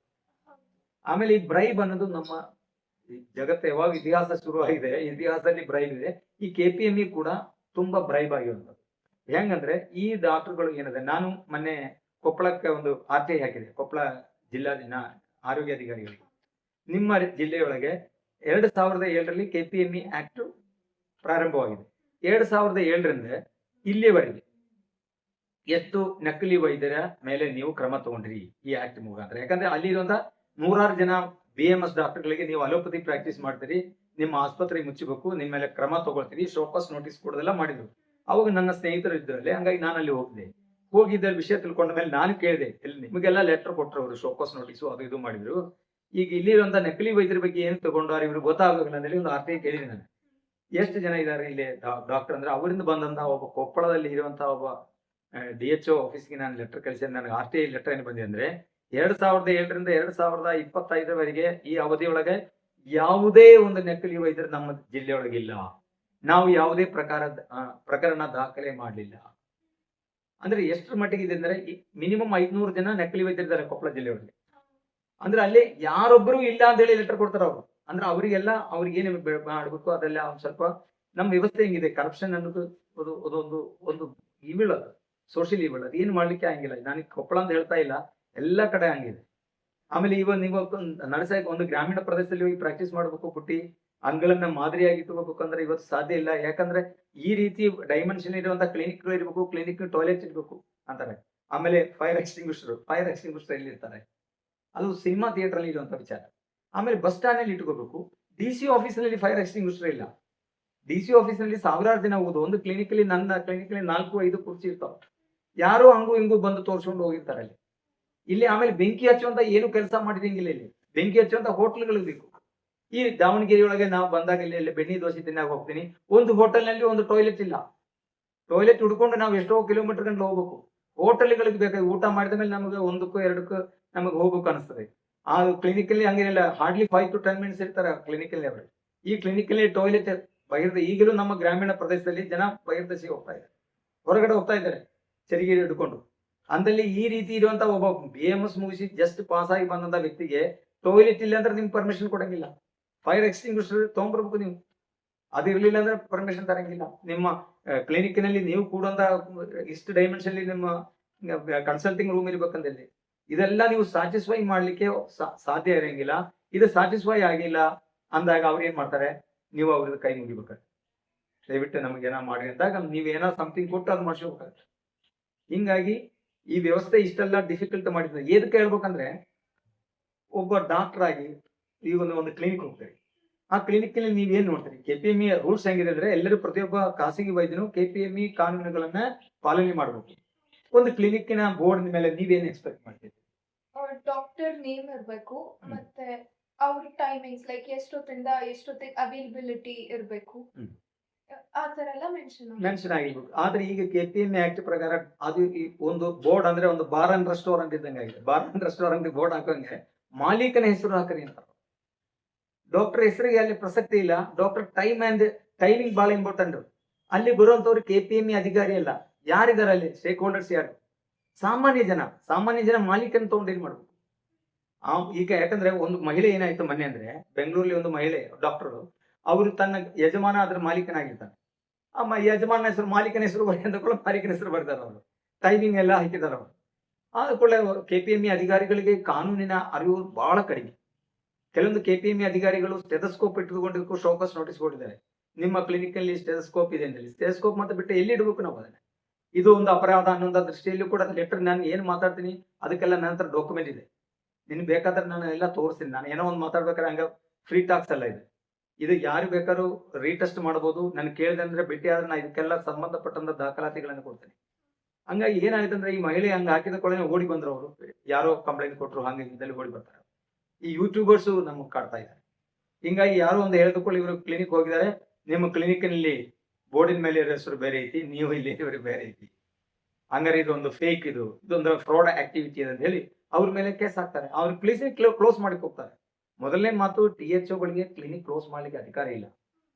ಆಮೇಲೆ ಈ ಬ್ರೈಬ್ ಅನ್ನೋದು ನಮ್ಮ ಜಗತ್ತು ಯಾವಾಗ ಇತಿಹಾಸ ಶುರುವಾಗಿದೆ, ಇತಿಹಾಸದಲ್ಲಿ ಬ್ರೈಬ್ ಇದೆ. ಈ KPME ಕೂಡ ತುಂಬಾ ಬ್ರೈಬ್ ಆಗಿರುವಂಥದ್ದು. ಹೆಂಗಂದ್ರೆ ಈ ಡಾಕ್ಟರ್ಗಳು ಏನಿದೆ, ನಾನು ಮೊನ್ನೆ ಕೊಪ್ಪಳಕ್ಕೆ ಒಂದು RTI ಹಾಕಿದೆ, ಕೊಪ್ಪಳ ಜಿಲ್ಲಾ ಆರೋಗ್ಯಾಧಿಕಾರಿಗಳಿಗೆ. ನಿಮ್ಮ ಜಿಲ್ಲೆಯೊಳಗೆ 2007ರಲ್ಲಿ KPME ಆಕ್ಟ್ ಪ್ರಾರಂಭವಾಗಿದೆ. 2007ರಿಂದ ಇಲ್ಲಿಯವರೆಗೆ ಎಷ್ಟು ನಕಲಿ ವೈದ್ಯರ ಮೇಲೆ ನೀವು ಕ್ರಮ ತಗೊಂಡ್ರಿ ಈ ಆಕ್ಟ್ ಮುಖಾಂತರ? ಯಾಕಂದ್ರೆ ಅಲ್ಲಿರುವಂತ 100 ಜನ BMS ಡಾಕ್ಟರ್ಗಳಿಗೆ ನೀವು ಅಲೋಪತಿ ಪ್ರಾಕ್ಟೀಸ್ ಮಾಡ್ತೀರಿ, ನಿಮ್ಮ ಆಸ್ಪತ್ರೆ ಮುಚ್ಚಬೇಕು, ನಿಮ್ಮ ಮೇಲೆ ಕ್ರಮ ತಗೊಳ್ತೀರಿ, ಶೋಕಾಸ್ ನೋಟಿಸ್ ಕೊಡೋದೆಲ್ಲ ಮಾಡಿದ್ರು. ಅವಾಗ ನನ್ನ ಸ್ನೇಹಿತರು ಇದ್ರಲ್ಲಿ, ಹಂಗಾಗಿ ನಾನು ಅಲ್ಲಿ ಹೋಗಿದ್ದ ವಿಷಯ ತಿಳ್ಕೊಂಡ ಮೇಲೆ ನಾನು ಕೇಳಿದೆ, ಇಲ್ಲಿ ನಿಮಗೆಲ್ಲ ಲೆಟರ್ ಕೊಟ್ಟರು ಅವರು, ಶೋಕಾಸ್ ನೋಟಿಸು ಅದು ಇದು ಮಾಡಿದ್ರು. ಈಗ ಇಲ್ಲಿರುವಂತ ನಕಲಿ ವೈದ್ಯರ ಬಗ್ಗೆ ಏನು ತಗೊಂಡಾರ ಇವ್ರು ಗೊತ್ತಾಗಬೇಕಲ್ಲ ಅಂತೇಳಿ ಒಂದು ಆರ್ಟಿಐ ಕೇಳಿದೆ ನಾನು. ಎಷ್ಟು ಜನ ಇದ್ದಾರೆ ಇಲ್ಲಿ ಡಾಕ್ಟರ್ ಅಂದ್ರೆ, ಅವರಿಂದ ಬಂದಂತ ಒಬ್ಬ ಕೊಪ್ಪಳದಲ್ಲಿ ಇರುವಂತಹ ಒಬ್ಬ DHO ಆಫೀಸ್ಗೆ ನಾನು ಲೆಟರ್ ಕಳಿಸಿದ್ರೆ, ನನಗೆ RTI ಲೆಟರ್ ಏನು ಬಂದಿದೆ ಅಂದ್ರೆ 2007ರಿಂದ 2025ವರೆಗೆ ಈ ಅವಧಿಯೊಳಗೆ ಯಾವುದೇ ಒಂದು ನಕಲಿ ವೈದ್ಯರು ನಮ್ಮ ಜಿಲ್ಲೆಯೊಳಗಿಲ್ಲ, ನಾವು ಯಾವುದೇ ಪ್ರಕರಣ ದಾಖಲೆ ಮಾಡಲಿಲ್ಲ. ಅಂದ್ರೆ ಎಷ್ಟರ ಮಟ್ಟಿಗೆ ಇದೆ ಅಂದ್ರೆ ಮಿನಿಮಮ್ 500 ಜನ ನಕಲಿ ವೈದ್ಯರಿದ್ದಾರೆ ಕೊಪ್ಪಳ ಜಿಲ್ಲೆಯೊಳಗೆ. ಅಂದ್ರೆ ಅಲ್ಲಿ ಯಾರೊಬ್ಬರು ಇಲ್ಲ ಅಂತ ಹೇಳಿ ಲೆಟರ್ ಕೊಡ್ತಾರ ಅವರು. ಅಂದ್ರೆ ಅವರಿಗೆಲ್ಲ ಅವ್ರಿಗೆ ಏನು ಮಾಡ್ಬೇಕು ಅದೆಲ್ಲ ಒಂದ್ ಸ್ವಲ್ಪ ನಮ್ಮ ವ್ಯವಸ್ಥೆ ಹೆಂಗಿದೆ, ಕರಪ್ಷನ್ ಅನ್ನೋದು ಒಂದು ಇವಿಲ್, ಅದು ಸೋಷಿಯಲ್ ಇವಿಲ್, ಅದು ಏನು ಮಾಡ್ಲಿಕ್ಕೆ ಹಂಗಿಲ್ಲ. ನಾನು ಕೊಪ್ಪಳ ಅಂತ ಹೇಳ್ತಾ ಇಲ್ಲ, ಎಲ್ಲ ಕಡೆ ಹಂಗಿದೆ. ಆಮೇಲೆ ನೀವು ನಡೆಸಕ್ಕೆ ಒಂದು ಗ್ರಾಮೀಣ ಪ್ರದೇಶದಲ್ಲಿ ಹೋಗಿ ಪ್ರಾಕ್ಟೀಸ್ ಮಾಡ್ಬೇಕು, ಪುಟ್ಟಿ ಅಂಗಳನ್ನ ಮಾದರಿಯಾಗಿ ಇಟ್ಕೋಬೇಕಂದ್ರೆ ಇವತ್ತು ಸಾಧ್ಯ ಇಲ್ಲ. ಯಾಕಂದ್ರೆ ಈ ರೀತಿ ಡೈಮೆನ್ಷನ್ ಇರುವಂತ ಕ್ಲಿನಿಕ್ಗಳು ಇರಬೇಕು, ಕ್ಲಿನಿಕ್ ಟಾಯ್ಲೆಟ್ ಇರಬೇಕು ಅಂತಾರೆ. ಆಮೇಲೆ ಫೈರ್ ಎಕ್ಸ್ಟಿಂಗ್ವಿಷರ್ ಎಲ್ಲಿ ಇರ್ತಾರೆ, ಅದು ಸಿನಿಮಾ ಥಿಯೇಟರ್ ಅಲ್ಲಿ ಇರುವಂತ ವಿಚಾರ. ಆಮೇಲೆ ಬಸ್ ಸ್ಟ್ಯಾಂಡ್ ಅಲ್ಲಿ ಇಟ್ಕೋಬೇಕು. DC ಆಫೀಸ್ ನಲ್ಲಿ ಫೈರ್ ಎಕ್ಸ್ಟಿಂಗ್ವಿಷರ್ ಇಲ್ಲ. DC ಆಫೀಸ್ ನಲ್ಲಿ ಸಾವಿರಾರು ಜನ ಹೋಗುದು, ಒಂದು ನನ್ನ ಕ್ಲಿನಿಕ್ 4-5 ಕುರ್ಚಿ ಇರ್ತಾವ, ಯಾರು ಹಂಗು ಹಿಂಗು ಬಂದು ತೋರ್ಸ್ಕೊಂಡು ಹೋಗಿರ್ತಾರೆ ಅಲ್ಲಿ. ಇಲ್ಲಿ ಆಮೇಲೆ ಬೆಂಕಿ ಹಚ್ಚುವಂತ ಏನು ಕೆಲಸ ಮಾಡಿದಂಗಿಲ್ಲ. ಇಲ್ಲಿ ಬೆಂಕಿ ಹಚ್ಚುವಂತ ಹೋಟ್ಲ್ಗಳು ಬೇಕು. ಈ ದಾವಣಗೆರೆ ಒಳಗೆ ನಾವು ಬಂದಾಗ ಇಲ್ಲಿ ಬೆಣ್ಣೆ ದೋಸೆ ತಿನ್ನಾಗ ಹೋಗ್ತೀನಿ, ಒಂದು ಹೋಟೆಲ್ ನಲ್ಲಿ ಒಂದು ಟಾಯ್ಲೆಟ್ ಇಲ್ಲ. ಟಾಯ್ಲೆಟ್ ಹುಡ್ಕೊಂಡು ನಾವು ಎಷ್ಟೋ ಕಿಲೋಮೀಟರ್ ಗಂಟೆ ಹೋಗ್ಬೇಕು. ಹೋಟೆಲ್ಗಳಿಗೆ ಬೇಕಾಗಿ ಊಟ ಮಾಡಿದ ಮೇಲೆ ನಮಗೆ 1-2 ನಮಗೆ ಹೋಗ್ಬೇಕು ಅನಿಸ್ತದೆ. ಆ ಕ್ಲಿನಿಕ್ ಅಲ್ಲಿ ಹಂಗೇನಿಲ್ಲ, ಹಾರ್ಡ್ಲಿ 5 to 10 ಮಿನಿಟ್ಸ್ ಇರ್ತಾರೆ ಕ್ಲಿನಿಕ್ ಅಲ್ಲಿ ಅವರು. ಈ ಕ್ಲಿನಿಕ್ ಅಲ್ಲಿ ಟಾಯ್ಲೆಟ್ ಈಗಲೂ ನಮ್ಮ ಗ್ರಾಮೀಣ ಪ್ರದೇಶದಲ್ಲಿ ಜನ ಬಹಿರ್ದೆಸೆ ಹೋಗ್ತಾ ಇದ್ದಾರೆ, ಹೊರಗಡೆ ಹೋಗ್ತಾ ಇದ್ದಾರೆ ಚರಿಗೆ ಹಿಡ್ಕೊಂಡು. ಅಂದಲ್ಲಿ ಈ ರೀತಿ ಇರುವಂತ ಒಬ್ಬ BMS ಮುಗಿಸಿ ಜಸ್ಟ್ ಪಾಸ್ ಆಗಿ ಬಂದಂತ ವ್ಯಕ್ತಿಗೆ ಟಾಯ್ಲೆಟ್ ಇಲ್ಲ ಅಂದ್ರೆ ನಿಮ್ಗೆ ಪರ್ಮಿಷನ್ ಕೊಡಂಗಿಲ್ಲ. ಫೈರ್ ಎಕ್ಸ್ಟಿಂಗ್ವಿಷರ್ ತಗೊಂಡ್ಬರ್ಬೇಕು ನೀವು, ಅದು ಇರ್ಲಿಲ್ಲ ಅಂದ್ರೆ ಪರ್ಮಿಷನ್ ತರಂಗಿಲ್ಲ. ನಿಮ್ಮ ಕ್ಲಿನಿಕ್ ನಲ್ಲಿ ನೀವು ಕೂಡುವಂತ ಇಷ್ಟು ಡೈಮೆನ್ಷನ್ ನಿಮ್ಮ ಕನ್ಸಲ್ಟಿಂಗ್ ರೂಮ್ ಇರ್ಬೇಕಂದಲ್ಲಿ ಇದೆಲ್ಲ ನೀವು ಸ್ಯಾಟಿಸ್ಫೈ ಮಾಡ್ಲಿಕ್ಕೆ ಸಾಧ್ಯ ಇರಂಗಿಲ್ಲ. ಇದು ಸ್ಯಾಟಿಸ್ಫೈ ಆಗಿಲ್ಲ ಅಂದಾಗ ಅವ್ರು ಏನ್ ಮಾಡ್ತಾರೆ, ನೀವು ಅವ್ರದ್ದು ಕೈ ಮುಗಿಬೇಕಾಗ್ತದೆ. ದಯವಿಟ್ಟು ನಮಗೆ ಏನೋ ಮಾಡಿ ಅಂದಾಗ ನೀವೇನೋ ಸಮಥಿಂಗ್ ಕೊಟ್ಟು ಅದು ಮಾಡಿಸ್ಬೇಕಾಗ್ತದೆ. ಹಿಂಗಾಗಿ ಈ ವ್ಯವಸ್ಥೆ ಇಷ್ಟೆಲ್ಲ ಡಿಫಿಕಲ್ಟ್ ಮಾಡಿದ್ರೆ ಏದಕ್ಕೆ ಹೇಳ್ಬೇಕಂದ್ರೆ, ಒಬ್ಬ ಡಾಕ್ಟರ್ ಆಗಿ ಈಗ ಒಂದು ಕ್ಲಿನಿಕ್ ಹೋಗ್ತಾರೆ. ಆ ಕ್ಲಿನಿಕ್ ನಲ್ಲಿ ನೀವೇನ್ ನೋಡ್ತೀರಿ, KPME ರೂಲ್ಸ್ ಹೆಂಗಿದೆ ಅಂದ್ರೆ, ಎಲ್ಲರೂ ಪ್ರತಿಯೊಬ್ಬ ಖಾಸಗಿ ವೈದ್ಯನು KPME ಕಾನೂನುಗಳನ್ನ ಪಾಲನೆ ಮಾಡಬೇಕು. ಒಂದು ಕ್ಲಿನಿಕ್ಕಿನ ಬೋರ್ಡ್ ಮೇಲೆ ನೀವೇನ್ ಎಕ್ಸ್ಪೆಕ್ಟ್ ಮಾಡ್ತೀರಿ? ಡಾಕ್ಟರ್ ನೇಮ್ ಇರ್ಬೇಕು, ಮತ್ತೆ ಅವ್ರ ಟೈಮಿಂಗ್ಸ್ ಲೈಕ್ ಎಷ್ಟೊತ್ತಿಂದ ಎಷ್ಟೊತ್ತಿಗೆ ಅವೈಲಬಿಲಿಟಿ ಇರ್ಬೇಕು, ಆ ತರ ಎಲ್ಲ ಮೆನ್ಷನ್ ಆಗಿರ್ಬೇಕು. ಆದ್ರೆ ಈಗ KPME ಆಕ್ಟ್ ಪ್ರಕಾರ ಅದು ಒಂದು ಬೋರ್ಡ್ ಅಂದ್ರೆ ಒಂದು ಬಾರ್ ಅಂಡ್ ರೆಸ್ಟೋರೆಂಟ್ ಇದ್ದಂಗೆ ಆಗಿದೆ. ಬಾರ್ ಅಂಡ್ ರೆಸ್ಟೋರೆಂಟ್ ಬೋರ್ಡ್ ಹಾಕಂಗೆ ಮಾಲೀಕನ ಹೆಸರು ಹಾಕರಿ ಅಂತ. ಡಾಕ್ಟರ್ ಹೆಸರಿಗೆ ಅಲ್ಲಿ ಪ್ರಸಕ್ತಿ ಇಲ್ಲ. ಡಾಕ್ಟರ್ ಟೈಮಿಂಗ್ ಬಹಳ ಇಂಪಾರ್ಟೆಂಟ್. ಅಲ್ಲಿ ಬರುವಂತವ್ರು KPME ಅಧಿಕಾರಿ ಅಲ್ಲ, ಯಾರಿದ್ದಾರೆ ಅಲ್ಲಿ ಸ್ಟೇಕ್ ಹೋಲ್ಡರ್ಸ್ ಯಾರು? ಸಾಮಾನ್ಯ ಜನ ಮಾಲೀಕನ ತಗೊಂಡು ಏನ್ ಮಾಡ್ಬೇಕು? ಈಗ ಯಾಕಂದ್ರೆ ಒಂದು ಮಹಿಳೆ ಏನಾಯ್ತು ಮೊನ್ನೆ ಅಂದ್ರೆ, ಬೆಂಗಳೂರಲ್ಲಿ ಒಂದು ಮಹಿಳೆ ಡಾಕ್ಟರ್, ಅವರು ತನ್ನ ಯಜಮಾನ ಅದ್ರ ಮಾಲೀಕನಾಗಿರ್ತಾನೆ. ಆ ಯಜಮಾನ ಹೆಸರು ಮಾಲೀಕನ ಹೆಸರು ಅಂದಕೊಳ್ಳ ಮಾಲೀಕನ ಹೆಸರು ಬರ್ತಾರೆ ಅವರು, ಟೈಮಿಂಗ್ ಎಲ್ಲ ಹಾಕಿದಾರೆ ಅವರು. ಆದಕೊಳ್ಳೆ KPME ಅಧಿಕಾರಿಗಳಿಗೆ ಕಾನೂನಿನ ಅರಿವು ಬಹಳ ಕಡಿಮೆ. ಕೆಲವೊಂದು KPME ಅಧಿಕಾರಿಗಳು ಸ್ಟೆಥೋಸ್ಕೋಪ್ ಇಟ್ಟುಕೊಂಡಿದ್ದಕ್ಕೂ ಶೋಕಾಸ್ ನೋಟಿಸ್ ಕೊಟ್ಟಿದ್ದಾರೆ. ನಿಮ್ಮ ಕ್ಲಿನಿಕ್ ಅಲ್ಲಿ ಸ್ಟೆಥೋಸ್ಕೋಪ್ ಇದೆ ಅಂತ ಹೇಳಿ. ಸ್ಟೆಥೋಸ್ಕೋಪ್ ಮತ್ತೆ ಬಿಟ್ಟು ಎಲ್ಲಿ ಇಡಬೇಕು ನಾವು ಅದನ್ನ? ಇದು ಒಂದು ಅಪರಾಧ ಅನ್ನೋ ದೃಷ್ಟಿಯಲ್ಲಿ ಕೂಡ ಲೆಟರ್ ನಾನು ಏನು ಮಾತಾಡ್ತೀನಿ ಅದಕ್ಕೆಲ್ಲ ನಂತರ ಡಾಕ್ಯುಮೆಂಟ್ ಇದೆ. ನಿನ್ಗೆ ಬೇಕಾದ್ರೆ ನಾನು ಎಲ್ಲ ತೋರಿಸ್ತೀನಿ. ನಾನು ಏನೋ ಒಂದು ಮಾತಾಡ್ಬೇಕಾದ್ರೆ ಹಂಗ ಫ್ರೀ ಟಾಕ್ಸ್ ಎಲ್ಲ ಇದೆ. ಇದು ಯಾರು ಬೇಕಾದ್ರೂ ರೀಟೆಸ್ಟ್ ಮಾಡ್ಬೋದು. ನಾನು ಕೇಳಿದೆ ಅಂದ್ರೆ ಭೇಟಿ ಆದ್ರೆ ನಾನು ಇದಕ್ಕೆಲ್ಲ ಸಂಬಂಧಪಟ್ಟಂತ ದಾಖಲಾತಿಗಳನ್ನು ಕೊಡ್ತೀನಿ. ಹಂಗಾಗಿ ಏನಾಯ್ತು ಅಂದ್ರೆ, ಈ ಮಹಿಳೆ ಹಂಗ ಹಾಕಿದ ಕೂಡಲೇ ಓಡಿ ಬಂದ್ರು ಅವರು, ಯಾರೋ ಕಂಪ್ಲೇಂಟ್ ಕೊಟ್ಟರು, ಹಂಗೆ ಇದ್ದಲ್ಲಿ ಓಡಿ ಬರ್ತಾರೆ. ಈ ಯೂಟ್ಯೂಬರ್ಸ್ ನಮಗೆ ಕಾಡ್ತಾ ಇದ್ದಾರೆ. ಹಿಂಗಾಗಿ ಯಾರೋ ಒಂದು ಹೇಳಿದುಕೊಳ್ಳಿ ಇವರು ಕ್ಲಿನಿಕ್ ಹೋಗಿದ್ದಾರೆ, ನಿಮ್ಮ ಕ್ಲಿನಿಕ್ನಲ್ಲಿ ಬೋರ್ಡಿನ ಮೇಲೆ ಇರೋ ಹೆಸರು ಬೇರೆ ಐತಿ, ನೀವು ಇಲ್ಲಿ ಇವರು ಬೇರೆ ಐತಿ, ಹಂಗಾರೆ ಇದೊಂದು ಫೇಕ್, ಇದೊಂದು ಫ್ರಾಡ್ ಆಕ್ಟಿವಿಟಿ ಅಂತ ಹೇಳಿ ಅವ್ರ ಮೇಲೆ ಕೇಸ್ ಹಾಕ್ತಾರೆ. ಅವ್ರ ಕ್ಲಿನಿಕ್ ಕ್ಲೋಸ್ ಮಾಡಿಕ್ ಹೋಗ್ತಾರೆ. ಮೊದಲನೇ ಮಾತು, THOಗಳಿಗೆ ಕ್ಲಿನಿಕ್ ಕ್ಲೋಸ್ ಮಾಡ್ಲಿಕ್ಕೆ ಅಧಿಕಾರ ಇಲ್ಲ.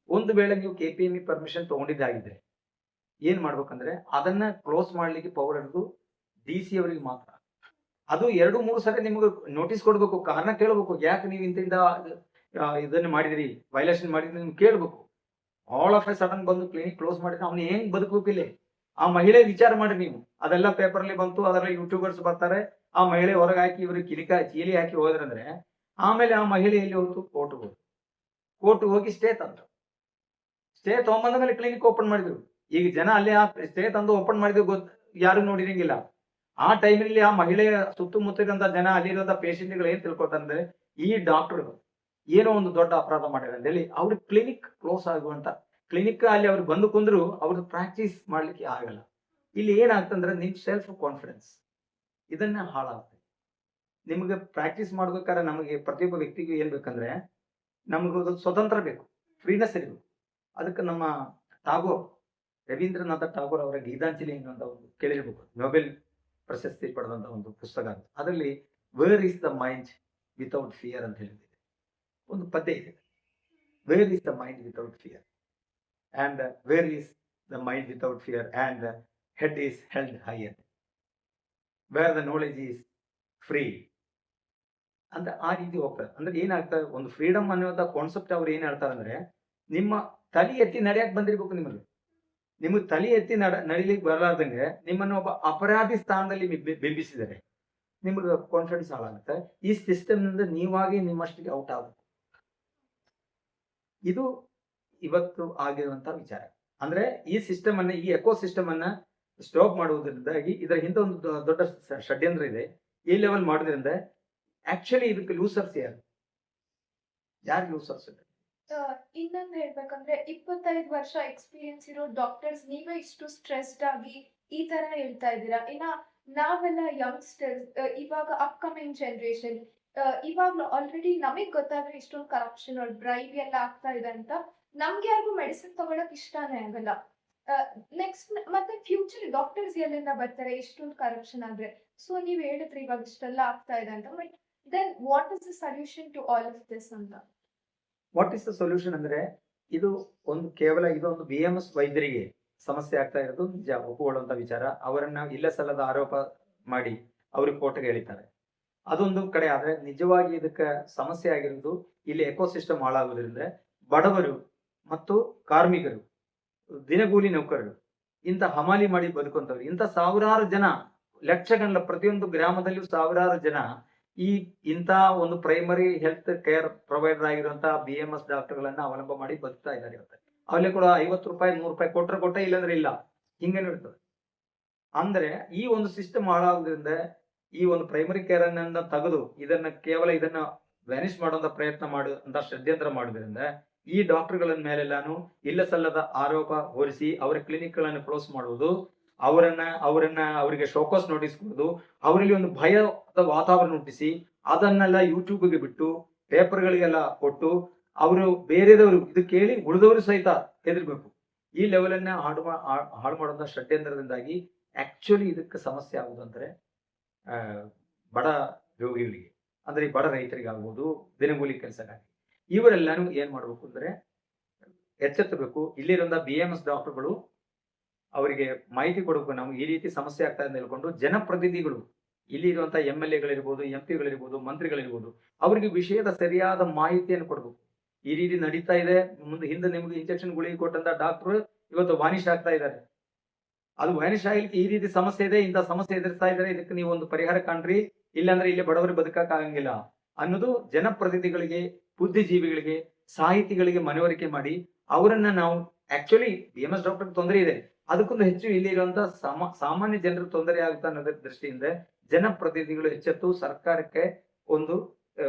ಒಂದು ವೇಳೆ ನೀವು KPME ಪರ್ಮಿಷನ್ ತಗೊಂಡಿದ್ದಾಗಿದ್ರೆ ಏನ್ ಮಾಡ್ಬೇಕಂದ್ರೆ, ಅದನ್ನ ಕ್ಲೋಸ್ ಮಾಡ್ಲಿಕ್ಕೆ ಪವರ್ ಇರೋದು DC ಅವರಿಗೆ ಮಾತ್ರ. ಅದು 2-3 ಸರಿ ನಿಮ್ಗೆ ನೋಟಿಸ್ ಕೊಡ್ಬೇಕು, ಕಾರಣ ಕೇಳಬೇಕು, ಯಾಕೆ ನೀವು ಇಂತಿಂದ ಇದನ್ನ ಮಾಡಿದಿರಿ, ವೈಲೇಷನ್ ಮಾಡಿದ್ರಿ ನಿಮ್ಗೆ ಕೇಳ್ಬೇಕು. ಆಲ್ ಆಫ್ ಎ ಸಡನ್ ಬಂದು ಕ್ಲಿನಿಕ್ ಕ್ಲೋಸ್ ಮಾಡಿದ್ರೆ ಅವ್ನು ಹೆಂಗ್ ಬದುಕಬೇಕಿಲ್ಲ? ಆ ಮಹಿಳೆ ವಿಚಾರ ಮಾಡಿ ನೀವು. ಅದೆಲ್ಲ ಪೇಪರ್ ಅಲ್ಲಿ ಬಂತು, ಅದರಲ್ಲಿ ಯೂಟ್ಯೂಬರ್ಸ್ ಬರ್ತಾರೆ, ಆ ಮಹಿಳೆ ಹೊರಗೆ ಹಾಕಿ ಇವರು ಚೀಲಿ ಹಾಕಿ ಹೋದ್ರಂದ್ರೆ, ಆಮೇಲೆ ಆ ಮಹಿಳೆ ಎಲ್ಲಿ ಹೋಯ್ತು? ಕೋರ್ಟ್ ಹೋಗಿ ಸ್ಟೇ ತಗೊಂಬಂದ ಮೇಲೆ ಕ್ಲಿನಿಕ್ ಓಪನ್ ಮಾಡಿದ್ರು. ಈಗ ಜನ ಅಲ್ಲಿ ಆ ಸ್ಟೇ ತಂದು ಓಪನ್ ಮಾಡಿದ್ರು ಯಾರು ನೋಡಿರಂಗಿಲ್ಲ. ಆ ಟೈಮಲ್ಲಿ ಆ ಮಹಿಳೆಯ ಸುತ್ತಮುತ್ತಲಿರುವಂತ ಜನ, ಅಲ್ಲಿರುವಂತ ಪೇಷಂಟ್ಗಳು ಏನ್ ತಿಳ್ಕೊತಾರೆ ಅಂದ್ರೆ, ಈ ಡಾಕ್ಟರ್ ಏನೋ ಒಂದು ದೊಡ್ಡ ಅಪರಾಧ ಮಾಡ್ಯಾರ ಅಂತ ಹೇಳಿ ಅವ್ರಿಗೆ ಕ್ಲಿನಿಕ್ ಕ್ಲೋಸ್ ಆಗುವಂತ ಕ್ಲಿನಿಕ್ ಅಲ್ಲಿ ಅವ್ರು ಬಂದು ಕುಂದ್ರು ಅವ್ರದ್ದು ಪ್ರಾಕ್ಟೀಸ್ ಮಾಡ್ಲಿಕ್ಕೆ ಆಗಲ್ಲ. ಇಲ್ಲಿ ಏನಾಗ್ತಂದ್ರೆ ನಿಮ್ ಸೆಲ್ಫ್ ಕಾನ್ಫಿಡೆನ್ಸ್ ಇದನ್ನ ಹಾಳಾಗ್ತದೆ. ನಿಮ್ಗೆ ಪ್ರಾಕ್ಟೀಸ್ ಮಾಡ್ಬೇಕಾದ್ರೆ ನಮಗೆ ಪ್ರತಿಯೊಬ್ಬ ವ್ಯಕ್ತಿಗೂ ಏನ್ ಬೇಕಂದ್ರೆ ನಮಗೊಂದು ಸ್ವತಂತ್ರ ಬೇಕು, ಫ್ರೀನೆಸ್ ಇರಬೇಕು. ಅದಕ್ಕೆ ನಮ್ಮ ಟಾಗೋರ್, ರವೀಂದ್ರನಾಥ ಟಾಗೋರ್ ಅವರ ಗೀತಾಂಜಲಿ ಅನ್ನುವಂತ ಒಂದು ಕೇಳಿರ್ಬೇಕು, ನೊಬೆಲ್ ಪ್ರಶಸ್ತಿ ಪಡೆದಂತ ಒಂದು ಪುಸ್ತಕ ಅದು. ಅದರಲ್ಲಿ where is the mind without fear ಅಂತ ಹೇಳಿದೆ ಒಂದು ಪದ್ಯ ಇದೆ. Where is the mind without fear and where is the mind without fear and head is held higher where the knowledge is free ಅಂತ ಆ ರೀತಿ ಹೋಗ್ತಾರೆ. ಅಂದ್ರೆ ಏನಾಗ್ತದೆ, ಒಂದು ಫ್ರೀಡಮ್ ಅನ್ನುವಂಥ ಕಾನ್ಸೆಪ್ಟ್ ಅವ್ರು ಏನ್ ಹೇಳ್ತಾರೆ ಅಂದ್ರೆ, ನಿಮ್ಮ ತಲೆ ಎತ್ತಿ ನಡೆಯಕ್ ಬಂದಿರ್ಬೇಕು. ನಿಮಗೆ ತಲೆ ಎತ್ತಿ ನಡಿಲಿಕ್ಕೆ ಬರಲಾರ್ದಂಗೆ ನಿಮ್ಮನ್ನು ಒಬ್ಬ ಅಪರಾಧಿ ಸ್ಥಾನದಲ್ಲಿ ಬಿಂಬಿಸಿದರೆ ನಿಮಗೆ ಕಾನ್ಫಿಡೆನ್ಸ್ ಹಾಳಾಗುತ್ತೆ. ಈ ಸಿಸ್ಟಮ್ ನಿಂದ ನೀವಾಗಿ ನಿಮ್ಮಷ್ಟಿಗೆ ಔಟ್ ಆಗುತ್ತೆ. ಇದು ಇವತ್ತು ಆಗಿರುವಂತ ವಿಚಾರ. ಅಂದ್ರೆ ಈ ಸಿಸ್ಟಮ್ ಅನ್ನ, ಈ ಎಕೋ ಸಿಸ್ಟಮ್ ಅನ್ನ ಸ್ಟಾಪ್ ಮಾಡುವುದರಿಂದಾಗಿ ಇದರ ಹಿಂದೆ ಒಂದು ದೊಡ್ಡ ಷಡ್ಯಂತ್ರ ಇದೆ. ಈ ಲೆವೆಲ್ ಮಾಡೋದ್ರಿಂದ ಆಕ್ಚುಲಿ ಇದಕ್ಕೆ ಲೂಸರ್ಸ್ ಯಾರು ಲೂಸರ್ಸ್? ಇನ್ನೊಂದು ಹೇಳ್ಬೇಕಂದ್ರೆ 25 ವರ್ಷ ಎಕ್ಸ್ಪೀರಿಯನ್ಸ್ ಇರೋ ಡಾಕ್ಟರ್ಸ್ ನೀವೇ ಇಷ್ಟು ಸ್ಟ್ರೆಸ್ಡ್ ಆಗಿ ಈ ತರ ಹೇಳ್ತಾ ಇದ್ದೀರಾ. ಇನ್ನ ನಾವೆಲ್ಲ ಯಂಗ್ಸ್ಟರ್ಸ್, ಇವಾಗ ಅಪ್ಕಮಿಂಗ್ ಜನರೇಷನ್, ಇವಾಗ ಆಲ್ರೆಡಿ ನಮಗ್ ಗೊತ್ತಾದ್ರೆ ಇಷ್ಟೊಂದು ಕರಪ್ಷನ್ ಡ್ರೈವ್ ಎಲ್ಲ ಆಗ್ತಾ ಇದೆ ಅಂತ ನಮ್ಗೆ ಯಾರಿಗೂ ಮೆಡಿಸಿನ್ ತಗೊಳಕ್ ಇಷ್ಟನೇ ಆಗಲ್ಲ. ನೆಕ್ಸ್ಟ್ ಮತ್ತೆ ಫ್ಯೂಚರ್ ಡಾಕ್ಟರ್ಸ್ ಎಲ್ಲಿಂದ ಬರ್ತಾರೆ ಇಷ್ಟೊಂದು ಕರಪ್ಷನ್ ಆದ್ರೆ? ಸೊ ನೀವ್ ಹೇಳಿದ್ರಿ ಇವಾಗ ಇಷ್ಟೆಲ್ಲ ಆಗ್ತಾ ಇದೆ ಅಂತ, but then what is the solution to all of this ಅಂತ? ವಾಟ್ ಇಸ್ ದ ಸೊಲ್ಯೂಷನ್ ಅಂದ್ರೆ, ಇದು ಒಂದು ಕೇವಲ ಇದೊಂದು BMS ವೈದ್ಯರಿಗೆ ಸಮಸ್ಯೆ ಆಗ್ತಾ ಇರೋದು ನಿಜ, ಒಪ್ಪುಕೊಳ್ಳುವಂತ ವಿಚಾರ. ಅವರನ್ನ ಇಲ್ಲ ಸಲ್ಲದ ಆರೋಪ ಮಾಡಿ ಅವ್ರಿಗೆ ಕೋರ್ಟ್ಗೆ ಎಳಿತಾರೆ, ಅದೊಂದು ಕಡೆ. ಆದ್ರೆ ನಿಜವಾಗಿ ಇದಕ್ಕೆ ಸಮಸ್ಯೆ ಆಗಿರೋದು ಇಲ್ಲಿ ಎಕೋಸಿಸ್ಟಮ್ ಹಾಳಾಗೋದ್ರಿಂದ ಬಡವರು ಮತ್ತು ಕಾರ್ಮಿಕರು, ದಿನಗೂಲಿ ನೌಕರರು, ಇಂಥ ಹಮಾಲಿ ಮಾಡಿ ಬದುಕುವಂತವ್ರು, ಇಂಥ ಸಾವಿರಾರು ಜನ, ಲಕ್ಷಗಣಲ ಪ್ರತಿಯೊಂದು ಗ್ರಾಮದಲ್ಲಿಯೂ ಸಾವಿರಾರು ಜನ ಇಂಥ ಒಂದು ಪ್ರೈಮರಿ ಹೆಲ್ತ್ ಕೇರ್ ಪ್ರೊವೈಡರ್ ಆಗಿರುವಂತಹ BMS ಡಾಕ್ಟರ್ಗಳನ್ನ ಅವಲಂಬ ಮಾಡಿ ಬದುಕ್ತಾ ಇದ್ದಾರೆ. ಇವತ್ತು ಅವಲ್ಲಿ ಕೂಡ 50 ರೂಪಾಯಿ 100 ರೂಪಾಯಿ ಕೊಟ್ರೆ ಇಲ್ಲಾಂದ್ರೆ ಇಲ್ಲ, ಹಿಂಗೇನು ಇರ್ತದೆ. ಅಂದ್ರೆ ಈ ಒಂದು ಸಿಸ್ಟಮ್ ಹಾಳಾಗೋದ್ರಿಂದ ಈ ಒಂದು ಪ್ರೈಮರಿ ಕೇರ್ ಅನ್ನ ತೆಗೆದು ಇದನ್ನ ವ್ಯಾನಿಶ್ ಮಾಡುವಂತ ಪ್ರಯತ್ನ ಮಾಡುವಂತ ಷಡ್ಯಂತ್ರ ಮಾಡೋದ್ರಿಂದ ಈ ಡಾಕ್ಟರ್ಗಳ ಮೇಲೆಲ್ಲಾನು ಇಲ್ಲ ಸಲ್ಲದ ಆರೋಪ ಹೊರಿಸಿ ಅವರ ಕ್ಲಿನಿಕ್ ಗಳನ್ನು ಕ್ಲೋಸ್ ಮಾಡುವುದು, ಅವರಿಗೆ ಶೋಕಾಸ್ ನೋಟಿಸ್ ಕೊಡುವುದು, ಅವರಲ್ಲಿ ಒಂದು ಭಯದ ವಾತಾವರಣ ಹುಟ್ಟಿಸಿ ಅದನ್ನೆಲ್ಲ ಯೂಟ್ಯೂಬ್ಗೆ ಬಿಟ್ಟು ಪೇಪರ್ಗಳಿಗೆಲ್ಲ ಕೊಟ್ಟು ಅವರು ಬೇರೆದವರು ಇದು ಕೇಳಿ ಉಳಿದವರು ಸಹಿತ ಹೆದರ್ಬೇಕು. ಈ ಲೆವೆಲ್ ಅನ್ನ ಹಾಳು ಮಾಡುವಂತ ಷಡ್ಯಂತ್ರದಿಂದಾಗಿ ಆಕ್ಚುಲಿ ಇದಕ್ಕೆ ಸಮಸ್ಯೆ ಆಗುವುದು ಅಂದ್ರೆ ಬಡ ರೋಗಿಗಳಿಗೆ, ಅಂದ್ರೆ ಈ ಬಡ ರೈತರಿಗೆ ಆಗ್ಬೋದು, ದಿನಗೂಲಿ ಕೆಲಸಕ್ಕಾಗಿ ಇವರೆಲ್ಲಾನು ಏನ್ ಮಾಡ್ಬೇಕು ಅಂದ್ರೆ ಎಚ್ಚೆತ್ತಬೇಕು. ಇಲ್ಲಿರುವಂತ BMS ಡಾಕ್ಟರ್ಗಳು ಅವರಿಗೆ ಮಾಹಿತಿ ಕೊಡಬೇಕು, ನಮ್ಗೆ ಈ ರೀತಿ ಸಮಸ್ಯೆ ಆಗ್ತಾ ಇದೆ ಹೇಳ್ಕೊಂಡು ಜನಪ್ರತಿನಿಧಿಗಳು, ಇಲ್ಲಿ ಇರುವಂತಹ MLAಗಳಿರ್ಬೋದು, MP ಮಂತ್ರಿಗಳಿರ್ಬೋದು, ಅವರಿಗೆ ವಿಷಯದ ಸರಿಯಾದ ಮಾಹಿತಿಯನ್ನು ಕೊಡಬೇಕು. ಈ ರೀತಿ ನಡೀತಾ ಇದೆ, ಹಿಂದೆ ನಿಮ್ಗೆ ಇಂಜೆಕ್ಷನ್ ಗುಳಿಗೆ ಕೊಟ್ಟಂತ ಡಾಕ್ಟರ್ ಇವತ್ತು ವಾನಿಶ್ ಆಗ್ತಾ ಇದ್ದಾರೆ. ಅದು ವ್ಯಾನಿಶ್ ಆಗ್ಲಿಕ್ಕೆ ಈ ರೀತಿ ಸಮಸ್ಯೆ ಇದೆ, ಇಂಥ ಸಮಸ್ಯೆ ಎದುರಿಸ್ತಾ ಇದ್ದಾರೆ, ಇದಕ್ಕೆ ನೀವು ಒಂದು ಪರಿಹಾರ ಕಾಣ್ರಿ, ಇಲ್ಲಾಂದ್ರೆ ಇಲ್ಲಿ ಬಡವರು ಬದುಕಕ್ ಆಗಂಗಿಲ್ಲ ಅನ್ನೋದು ಜನಪ್ರತಿನಿಧಿಗಳಿಗೆ, ಬುದ್ಧಿಜೀವಿಗಳಿಗೆ, ಸಾಹಿತಿಗಳಿಗೆ ಮನವರಿಕೆ ಮಾಡಿ ಅವರನ್ನ ನಾವು ಆಕ್ಚುಲಿ BMS ಡಾಕ್ಟರ್ ತೊಂದರೆ ಇದೆ, ಅದಕ್ಕೊಂದು ಹೆಚ್ಚು ಇಲ್ಲಿ ಇರುವಂತಹ ಸಾಮಾನ್ಯ ಜನರು ತೊಂದರೆ ಆಗುತ್ತಾ ಅನ್ನೋದ್ರ ದೃಷ್ಟಿಯಿಂದ ಜನಪ್ರತಿನಿಧಿಗಳು ಎಚ್ಚೆತ್ತು ಸರ್ಕಾರಕ್ಕೆ ಒಂದು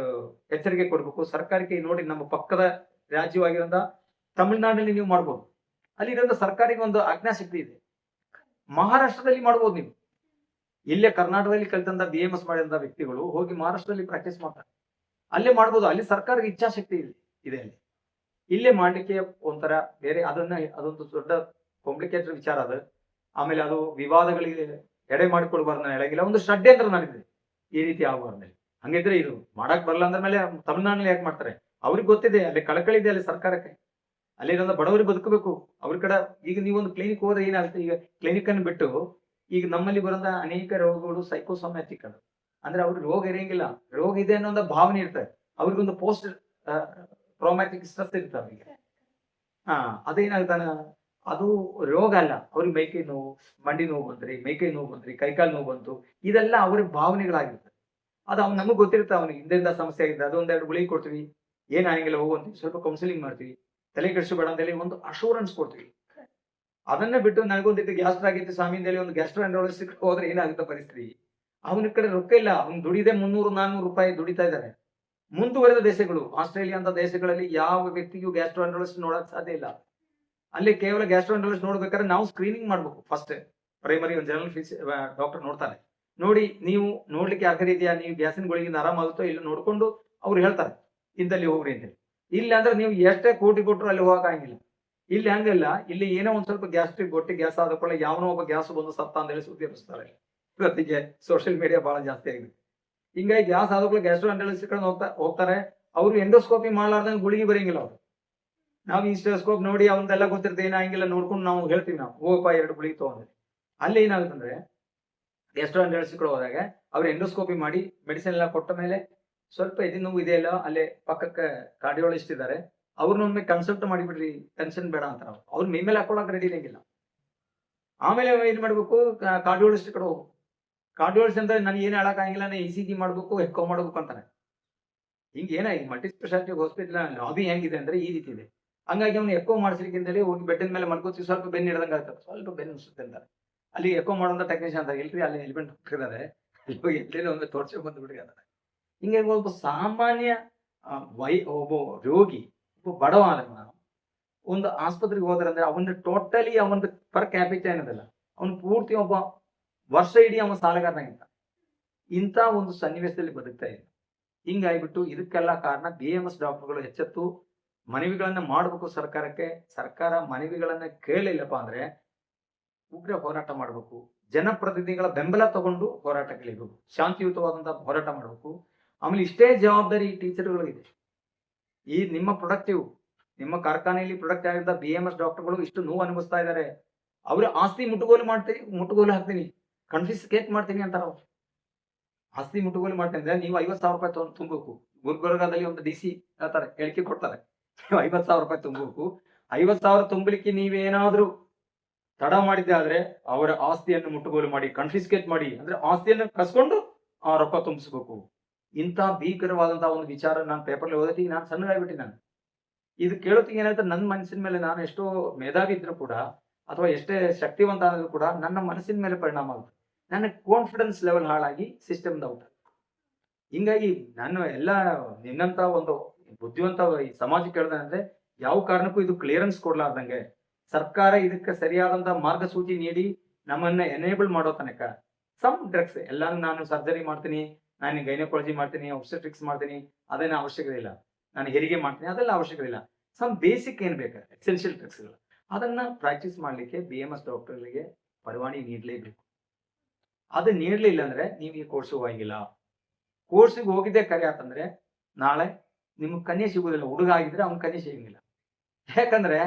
ಎಚ್ಚರಿಕೆ ಕೊಡ್ಬೇಕು. ಸರ್ಕಾರಕ್ಕೆ ನೋಡಿ, ನಮ್ಮ ಪಕ್ಕದ ರಾಜ್ಯವಾಗಿರುವಂತಹ ತಮಿಳುನಾಡಿನಲ್ಲಿ ನೀವು ಮಾಡ್ಬೋದು, ಅಲ್ಲಿರುವಂತ ಸರ್ಕಾರಕ್ಕೆ ಒಂದು ಆಜ್ಞಾಶಕ್ತಿ ಇದೆ. ಮಹಾರಾಷ್ಟ್ರದಲ್ಲಿ ಮಾಡ್ಬೋದು ನೀವು. ಇಲ್ಲೇ ಕರ್ನಾಟಕದಲ್ಲಿ ಕಲಿತಂತ BMS ಮಾಡಿದಂತ ವ್ಯಕ್ತಿಗಳು ಹೋಗಿ ಮಹಾರಾಷ್ಟ್ರದಲ್ಲಿ ಪ್ರಾಕ್ಟೀಸ್ ಮಾಡ್ತಾರೆ, ಅಲ್ಲೇ ಮಾಡ್ಬೋದು. ಅಲ್ಲಿ ಸರ್ಕಾರಕ್ಕೆ ಇಚ್ಛಾಶಕ್ತಿ ಇದೆ ಅಲ್ಲಿ. ಇಲ್ಲೇ ಮಾಡ್ಲಿಕ್ಕೆ ಒಂಥರ ಬೇರೆ ಅದೊಂದು ದೊಡ್ಡ ಕಾಂಪ್ಲಿಕೇಟೆಡ್ ವಿಚಾರ ಅದು. ಆಮೇಲೆ ಅದು ವಿವಾದಗಳಿಗೆ ಎಡೆ ಮಾಡಿಕೊಡ್ಬಾರ್ದು ಹೇಳಂಗಿಲ್ಲ, ಒಂದು ಷಡ್ಯಂತ್ರ ನಡೆದಿದೆ ಈ ರೀತಿ ಆಗಬಾರ್ದು. ಹಂಗಿದ್ರೆ ಇದು ಮಾಡಕ್ ಬರಲ್ಲ ಅಂದ್ರ ಮೇಲೆ ತಮಿಳ್ನಾಡಿನಲ್ಲಿ ಯಾಕೆ ಮಾಡ್ತಾರೆ? ಅವ್ರಿಗೆ ಗೊತ್ತಿದೆ, ಅಲ್ಲಿ ಕಳಕಳಿ ಇದೆ ಅಲ್ಲಿ ಸರ್ಕಾರಕ್ಕೆ, ಅಲ್ಲಿರೋ ಬಡವರಿಗೆ ಬದುಕಬೇಕು ಅವ್ರ ಕಡೆ. ಈಗ ನೀವೊಂದು ಕ್ಲಿನಿಕ್ ಹೋದ್ರೆ ಏನಾಗುತ್ತೆ, ಈಗ ಕ್ಲಿನಿಕ್ ಅನ್ನು ಬಿಟ್ಟು ಈಗ ನಮ್ಮಲ್ಲಿ ಬರೋದ ಅನೇಕ ರೋಗಗಳು ಸೈಕೋಸೊಮ್ಯಾಟಿಕ್ ಅದು, ಅಂದ್ರೆ ಅವ್ರಿಗೆ ರೋಗ ಇರಂಗಿಲ್ಲ, ರೋಗ ಇದೆ ಅನ್ನೋ ಭಾವನೆ ಇರ್ತದೆ ಅವ್ರಿಗೊಂದು ಪೋಸ್ಟ್ ಟ್ರಾಮ್ಯಾಟಿಕ್ ಸ್ಟ್ರೆಸ್ ಇರ್ತದೆ ಅವರಿಗೆ. ಅದೇನಾಗ್ತಾನ, ಅದು ರೋಗ ಅಲ್ಲ, ಅವ್ರಿಗೆ ಮೈಕೈ ನೋವು, ಮಂಡಿ ನೋವು ಬಂದ್ರಿ, ಮೈಕೈ ನೋವು ಬಂದ್ರಿ, ಕೈಕಾಲು ನೋವು ಬಂತು, ಇದೆಲ್ಲ ಅವ್ರಿಗೆ ಭಾವನೆಗಳಾಗಿರ್ತದೆ. ಅದು ನಮಗೆ ಗೊತ್ತಿರುತ್ತೆ, ಅವನಿಗೆ ಹಿಂದೆಂದ ಸಮಸ್ಯೆ ಆಗಿದೆ, ಅದೊಂದೆರಡು ಗುಳಿಗೆ ಕೊಡ್ತೀವಿ, ಏನಾಗಿಲ್ಲ ಹೋಗುವಂತೀವಿ, ಸ್ವಲ್ಪ ಕೌನ್ಸಿಲಿಂಗ್ ಮಾಡ್ತೀವಿ, ತಲೆ ಕೆಡಿಸಬೇಡ ಅಂತ ಹೇಳಿ ಒಂದು ಅಶೂರೆನ್ಸ್ ಕೊಡ್ತೀವಿ. ಅದನ್ನ ಬಿಟ್ಟು ನನಗೊಂದಿಟ್ಟು ಗ್ಯಾಸ್ಟ್ರ್ ಆಗಿತ್ತು ಸ್ವಾಮಿ ಅಂತೇಳಿ ಒಂದು ಗ್ಯಾಸ್ಟ್ರೋಎಂಟ್ರಾಲಜಿಸ್ಟ್ ಹೋದ್ರೆ ಏನಾಗುತ್ತೆ ಪರಿಸ್ಥಿತಿ? ಅವನ ಕಡೆ ರೊಕ್ಕ ಇಲ್ಲ, ಅವ್ನು ದುಡಿದೆ 300-400 ರೂಪಾಯಿ ದುಡಿತಾ ಇದ್ದಾರೆ. ಮುಂದುವರೆದ ದೇಶಗಳು, ಆಸ್ಟ್ರೇಲಿಯಾ ಅಂತ ದೇಶಗಳಲ್ಲಿ ಯಾವ ವ್ಯಕ್ತಿಗೂ ಗ್ಯಾಸ್ಟ್ರೋಎಂಟರಾಲಜಿಸ್ಟ್ ನೋಡಕ್ ಸಾಧ್ಯ ಇಲ್ಲ. ಅಲ್ಲಿ ಕೇವಲ ಗ್ಯಾಸ್ಟ್ರೋಎಂಟರಾಲಜಿಸ್ಟ್ ನೋಡ್ಬೇಕಾದ್ರೆ ನಾವು ಸ್ಕ್ರೀನಿಂಗ್ ಮಾಡ್ಬೇಕು. ಫಸ್ಟ್ ಪ್ರೈಮರಿ ಒಂದು ಜನರಲ್ ಡಾಕ್ಟರ್ ನೋಡ್ತಾರೆ. ನೋಡಿ ನೀವು ನೋಡ್ಲಿಕ್ಕೆ ಅರ್ಹರಿದೆಯಾ, ನೀವು ಗ್ಯಾಸಿನ ಗುಳಿಗಿಂದ ಆರಾಮಾಗುತ್ತೋ ಇಲ್ಲ ನೋಡ್ಕೊಂಡು ಅವ್ರು ಹೇಳ್ತಾರೆ ಇಂದಲ್ಲಿ ಹೋಗ್ರಿ ಅಂತೇಳಿ. ಇಲ್ಲ ಅಂದ್ರೆ ನೀವು ಎಷ್ಟೇ ಕೋಟಿ ಕೊಟ್ಟರು ಅಲ್ಲಿ ಹೋಗಕ್ಕಾಗಿಲ್ಲ. ಇಲ್ಲಿ ಹಂಗಿಲ್ಲ. ಇಲ್ಲಿ ಏನೋ ಒಂದ್ ಸ್ವಲ್ಪ ಗ್ಯಾಸ್ಟ್ರಿಕ್ ಗೊಟ್ಟಿ ಗ್ಯಾಸ್ ಆದ ಕೂಡ ಯಾವನೋ ಒಬ್ಬ ಗ್ಯಾಸ್ ಬಂದು ಸತ್ತ ಅಂತ ಹೇಳಿ ಸುದ್ದಿ ಹರಿಸ್ತಾರೆ. ಇವತ್ತಿಗೆ ಸೋಷಿಯಲ್ ಮೀಡಿಯಾ ಬಹಳ ಜಾಸ್ತಿ ಆಗಿದೆ. ಹಿಂಗಾಗಿ ಗ್ಯಾಸ್ ಆದ ಗ್ಯಾಸ್ಟ್ರೋಎಂಟರಾಲಜಿಸ್ಟ್ ಹೋಗ್ತಾರೆ. ಅವ್ರು ಎಂಡೋಸ್ಕೋಪಿ ಮಾಡ್ಲಾರ್ದಂಗೆ ಗುಳಿಗೆ ಬರಂಗಿಲ್ಲ ಅವ್ರು. ನಾವು ಈ ಸ್ಟೆಥೋಸ್ಕೋಪ್ ನೋಡಿ ಅವಂದೆಲ್ಲ ಗೊತ್ತಿರ್ತದೆ, ಏನಾಗಿಲ್ಲ ನೋಡ್ಕೊಂಡು ನಾವು ಹೇಳ್ತೀವಿ, ನಾವು ಹೋಗಪ್ಪ 2 ಗುಳಿಗೆ ತಗೊಂಡ್ರೆ. ಅಲ್ಲಿ ಏನಾಗುತ್ತಂದ್ರೆ ಗ್ಯಾಸ್ಟ್ರೋಎಂಟರಾಲಜಿಸ್ಟ್ ಹೋದಾಗ ಅವ್ರು ಎಂಡೋಸ್ಕೋಪಿ ಮಾಡಿ ಮೆಡಿಸಿನ್ ಎಲ್ಲ ಕೊಟ್ಟ ಮೇಲೆ ಸ್ವಲ್ಪ ಎದೆ ನೋವು ಇದೆಯಲ್ಲ, ಅಲ್ಲೇ ಪಕ್ಕಕ್ಕೆ ಕಾರ್ಡಿಯಾಲಜಿಸ್ಟ್ ಇದ್ದಾರೆ, ಅವ್ರನ್ನೊಮ್ಮೆ ಕನ್ಸಲ್ಟ್ ಮಾಡಿಬಿಡ್ರಿ, ಟೆನ್ಷನ್ ಬೇಡ ಅಂತಾರೆ. ಅವ್ರ ಮೈ ಮೇಲೆ ಹಾಕೊಳಕ್ ರೆಡಿ ಇರಂಗಿಲ್ಲ. ಆಮೇಲೆ ಏನ್ ಮಾಡ್ಬೇಕು, ಕಾರ್ಡಿಯಾಲಜಿಸ್ಟ್ ಕಡೆ ಹೋಗ್ಬೇಕು. ಕಾರ್ಡಿಯಾಲಜಿಸ್ಟ್ ಅಂದ್ರೆ ನನಗೆ ಏನು ಹೇಳಕ್ಕಾಗಿಲ್ಲ, ನಾನು ECG ಮಾಡ್ಬೇಕು, ಎಕೋ ಮಾಡ್ಬೇಕು ಅಂತಾನೆ. ಹಿಂಗೆ ಏನಾಗಿ ಮಲ್ಟಿ ಸ್ಪೆಷಾಲಿಟಿ ಹಾಸ್ಪಿಟಲ್ ಲಾಬಿ ಹೆಂಗಿದೆ ಅಂದ್ರೆ ಈ ರೀತಿ ಇದೆ. ಹಂಗಾಗಿ ಅವ್ನು ಎಕೋ ಮಾಡಿಸ್ಲಿಕ್ಕೆ ಅಂತೇಳಿ ಹೋಗಿ ಬೆಡ್ಡಿನ ಮೇಲೆ ಮಲ್ಕೋತೀವಿ, ಸ್ವಲ್ಪ ಬೆನ್ನು ಹಿಡ್ದಂಗೆ ಆಗ್ತದೆ, ಸ್ವಲ್ಪ ಬೆನ್ನು ಅನಿಸುತ್ತೆ ಅಂತಾರೆ. ಅಲ್ಲಿ ಎಕೋ ಮಾಡೋಂಥ ಟೆಕ್ನಿಷಿಯನ್ ಅಂತ ಇಲ್ರಿ, ಅಲ್ಲಿ ಎಲಿಮೆಂಟ್ ಹೋಗ್ತಿದ್ದಾರೆ, ಎಲ್ಲೇನೋ ಒಂದು ತೋರ್ಸಿ ಬಂದ್ಬಿಟ್ರಿ ಅಂತಾರೆ. ಹಿಂಗಾಗಿ ಒಬ್ಬ ಸಾಮಾನ್ಯ ಒಬ್ಬ ರೋಗಿ, ಒಬ್ಬ ಬಡವ ಆದ್ರೆ ನಾವು ಒಂದು ಆಸ್ಪತ್ರೆಗೆ ಹೋದ್ರೆ ಅಂದ್ರೆ ಅವನ ಟೋಟಲಿ ಅವನ ಪರ್ ಕ್ಯಾಪಿಟಲ್ ಏನದಲ್ಲ, ಅವನು ಪೂರ್ತಿ ಒಬ್ಬ ವರ್ಷ ಇಡೀ ಅವನ ಸಾಲಗಾರನಾಗಿದ್ದ. ಇಂಥ ಒಂದು ಸನ್ನಿವೇಶದಲ್ಲಿ ಬದುಕ್ತಾ ಇದೆ. ಹಿಂಗಾಗ್ಬಿಟ್ಟು ಇದಕ್ಕೆಲ್ಲ ಕಾರಣ BMS ಡಾಕ್ಟರ್ಗಳು ಎಚ್ಚೆತ್ತು ಮನವಿಗಳನ್ನ ಮಾಡಬೇಕು ಸರ್ಕಾರಕ್ಕೆ. ಸರ್ಕಾರ ಮನವಿಗಳನ್ನ ಕೇಳಲಿಲ್ಲಪ್ಪ ಅಂದ್ರೆ ಉಗ್ರ ಹೋರಾಟ ಮಾಡಬೇಕು. ಜನಪ್ರತಿನಿಧಿಗಳ ಬೆಂಬಲ ತಗೊಂಡು ಹೋರಾಟಕ್ಕೆ ಇಳಿಬೇಕು, ಶಾಂತಿಯುತವಾದಂತಹ ಹೋರಾಟ ಮಾಡಬೇಕು. ಆಮೇಲೆ ಇಷ್ಟೇ ಜವಾಬ್ದಾರಿ ಟೀಚರ್ಗಳಿಗಿದೆ. ಈ ನಿಮ್ಮ ಪ್ರೊಡಕ್ಟಿವ್, ನಿಮ್ಮ ಕಾರ್ಖಾನೆಯಲ್ಲಿ ಪ್ರೊಡಕ್ಟ್ ಆಗಿದ್ದ BMS ಡಾಕ್ಟರ್ಗಳು ಇಷ್ಟು ನೋವು ಅನುಭವಿಸ್ತಾ ಇದ್ದಾರೆ. ಅವ್ರ ಆಸ್ತಿ ಮುಟ್ಟುಗೋಲು ಹಾಕ್ತೀನಿ, ಕನ್ಫಿಸ್ಕೇಟ್ ಮಾಡ್ತೀನಿ ಅಂತಾರ. ಅವ್ರು ಆಸ್ತಿ ಮುಟ್ಟುಗೋಲು ಮಾಡ್ತೀನಿ ಅಂದ್ರೆ ನೀವು 50,000 ರೂಪಾಯಿ ತುಂಬಬೇಕು. ಗುಲ್ಬರ್ಗಾದಲ್ಲಿ ಒಂದು DC ಹೇಳ್ತಾರೆ, ಹೇಳಿಕೆ ಕೊಡ್ತಾರೆ, ನೀವು 50,000 ರೂಪಾಯಿ ತುಂಬಬೇಕು. 50,000 ತುಂಬಲಿಕ್ಕೆ ನೀವೇನಾದ್ರೂ ತಡ ಮಾಡಿದ್ದೆ ಆದ್ರೆ ಅವರ ಆಸ್ತಿಯನ್ನು ಮುಟ್ಟುಗೋಲು ಮಾಡಿ, ಕನ್ಫಿಸ್ಕೇಟ್ ಮಾಡಿ, ಅಂದ್ರೆ ಆಸ್ತಿಯನ್ನು ಕಸ್ಕೊಂಡು ಆ ರೊಕ್ಕ ತುಂಬಿಸ್ಬೇಕು. ಇಂಥ ಭೀಕರವಾದಂತಹ ಒಂದು ವಿಚಾರ ನಾನು ಪೇಪರ್ಲಿ ಓದತ್ತೀನಿ. ನಾನು ಸಣ್ಣಗಾಗ್ಬಿಟ್ಟಿ. ನಾನು ಇದು ಕೇಳೋತ್ತಿಗೆ ಏನಾಯ್ತು, ನನ್ನ ಮನಸ್ಸಿನ ಮೇಲೆ, ನಾನು ಎಷ್ಟೋ ಮೇಧಾವಿ ಇದ್ರು ಕೂಡ ಅಥವಾ ಎಷ್ಟೇ ಶಕ್ತಿವಂತ ಆದ್ರೂ ಕೂಡ ನನ್ನ ಮನಸ್ಸಿನ ಮೇಲೆ ಪರಿಣಾಮ ಆಗುತ್ತೆ. ನನ್ನ ಕಾನ್ಫಿಡೆನ್ಸ್ ಲೆವೆಲ್ ಹಾಳಾಗಿ ಸಿಸ್ಟಮ್ ಔಟ್. ಹಿಂಗಾಗಿ ನಾನು ಎಲ್ಲ ನಿನ್ನಂತ ಒಂದು ಬುದ್ಧಿವಂತ ಈ ಸಮಾಜಕ್ಕೆ ಹೇಳ್ದೆ ಅಂದ್ರೆ, ಯಾವ ಕಾರಣಕ್ಕೂ ಇದು ಕ್ಲಿಯರೆನ್ಸ್ ಕೊಡ್ಲಾರ್ದಂಗೆ ಸರ್ಕಾರ ಇದಕ್ಕೆ ಸರಿಯಾದಂತ ಮಾರ್ಗಸೂಚಿ ನೀಡಿ ನಮ್ಮನ್ನ ಎನೇಬಲ್ ಮಾಡೋ ತನಕ ಸಮ್ ಡ್ರಗ್ಸ್ ಎಲ್ಲಾನು ನಾನು ಸರ್ಜರಿ ಮಾಡ್ತೀನಿ, ನಾನು ಗೈನಕಾಲಜಿ ಮಾಡ್ತೀನಿ, ಒಬ್ಸ್ಟೆಟ್ರಿಕ್ಸ್ ಮಾಡ್ತೀನಿ, ಅದೇನು ಅವಶ್ಯಕತೆ ಇಲ್ಲ. ನಾನು ಹೆರಿಗೆ ಮಾಡ್ತೀನಿ, ಅದೆಲ್ಲ ಅವಶ್ಯಕತೆ ಇಲ್ಲ. ಸಮ್ ಬೇಸಿಕ್ ಏನ್ ಬೇಕು ಎಸೆನ್ಷಿಯಲ್ ಡ್ರಗ್ಸ್ಗಳು ಅದನ್ನ ಪ್ರಾಕ್ಟೀಸ್ ಮಾಡ್ಲಿಕ್ಕೆ BMS ಡಾಕ್ಟರ್ಗಳಿಗೆ ಪರವಾನಗಿ ನೀಡಲೇಬೇಕು. ಅದು ನೀಡಲಿಲ್ಲ ಅಂದ್ರೆ ನೀವು ಈ ಕೋರ್ಸ್ ಹೋಗಿಲ್ಲ. ಕೋರ್ಸಿಗೆ ಹೋಗಿದ್ದೆ ಕರೆ ಆತಂದ್ರೆ ನಾಳೆ ನಿಮ್ಗೆ ಕನ್ಯೆ ಸಿಗುದಿಲ್ಲ. ಹುಡುಗ ಆಗಿದ್ರೆ ಅವ್ನ ಕನ್ಯೆ ಸಿಗಂಗಿಲ್ಲ. ಯಾಕಂದ್ರೆ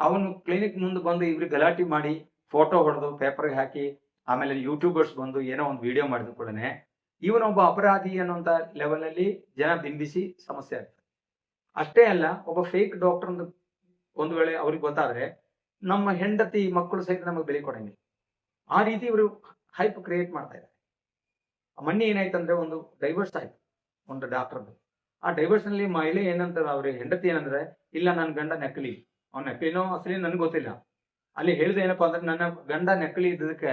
ಅವನು ಕ್ಲಿನಿಕ್ ಮುಂದೆ ಬಂದು ಇವ್ರಿಗೆ ಗಲಾಟೆ ಮಾಡಿ ಫೋಟೋ ಹೊಡೆದು ಪೇಪರ್ಗೆ ಹಾಕಿ, ಆಮೇಲೆ ಯೂಟ್ಯೂಬರ್ಸ್ ಬಂದು ಏನೋ ಒಂದು ವಿಡಿಯೋ ಮಾಡಿದ ಕೂಡನೆ ಇವನೊಬ್ಬ ಅಪರಾಧಿ ಅನ್ನುವಂತ ಲೆವೆಲ್ ಅಲ್ಲಿ ಜನ ಬಿಂಬಿಸಿ ಸಮಸ್ಯೆ ಆಗ್ತದೆ. ಅಷ್ಟೇ ಅಲ್ಲ, ಒಬ್ಬ ಫೇಕ್ ಡಾಕ್ಟರ್ ಒಂದು ವೇಳೆ ಅವ್ರಿಗೆ ಗೊತ್ತಾದ್ರೆ ನಮ್ಮ ಹೆಂಡತಿ ಮಕ್ಕಳು ಸಹಿತ ನಮಗೆ ಬೆಲೆ ಕೊಡಂಗಿಲ್ಲ. ಆ ರೀತಿ ಇವರು ಹೈಪ್ ಕ್ರಿಯೇಟ್ ಮಾಡ್ತಾ ಇದ್ದಾರೆ. ಮೊನ್ನೆ ಏನಾಯ್ತಂದ್ರೆ ಒಂದು ಡೈವರ್ಸ್ ಆಯ್ತು ಒಂದು ಡಾಕ್ಟರ್ದು. ಆ ಡೈವರ್ಸ್ ನಲ್ಲಿ ಮಹಿಳೆ ಏನಂತಾರೆ, ಅವ್ರಿಗೆ ಹೆಂಡತಿ ಏನಂದ್ರೆ, ಇಲ್ಲ ನನ್ನ ಗಂಡ ನಕಲಿ, ಅವ್ನ ನಕಲಿನೋ ಅಸಲಿ ನನ್ಗೆ ಗೊತ್ತಿಲ್ಲ. ಅಲ್ಲಿ ಹೇಳಿದ ಏನಪ್ಪಾ ಅಂದ್ರೆ, ನನ್ನ ಗಂಡ ನಕಲಿ ಇದ್ದದಕ್ಕೆ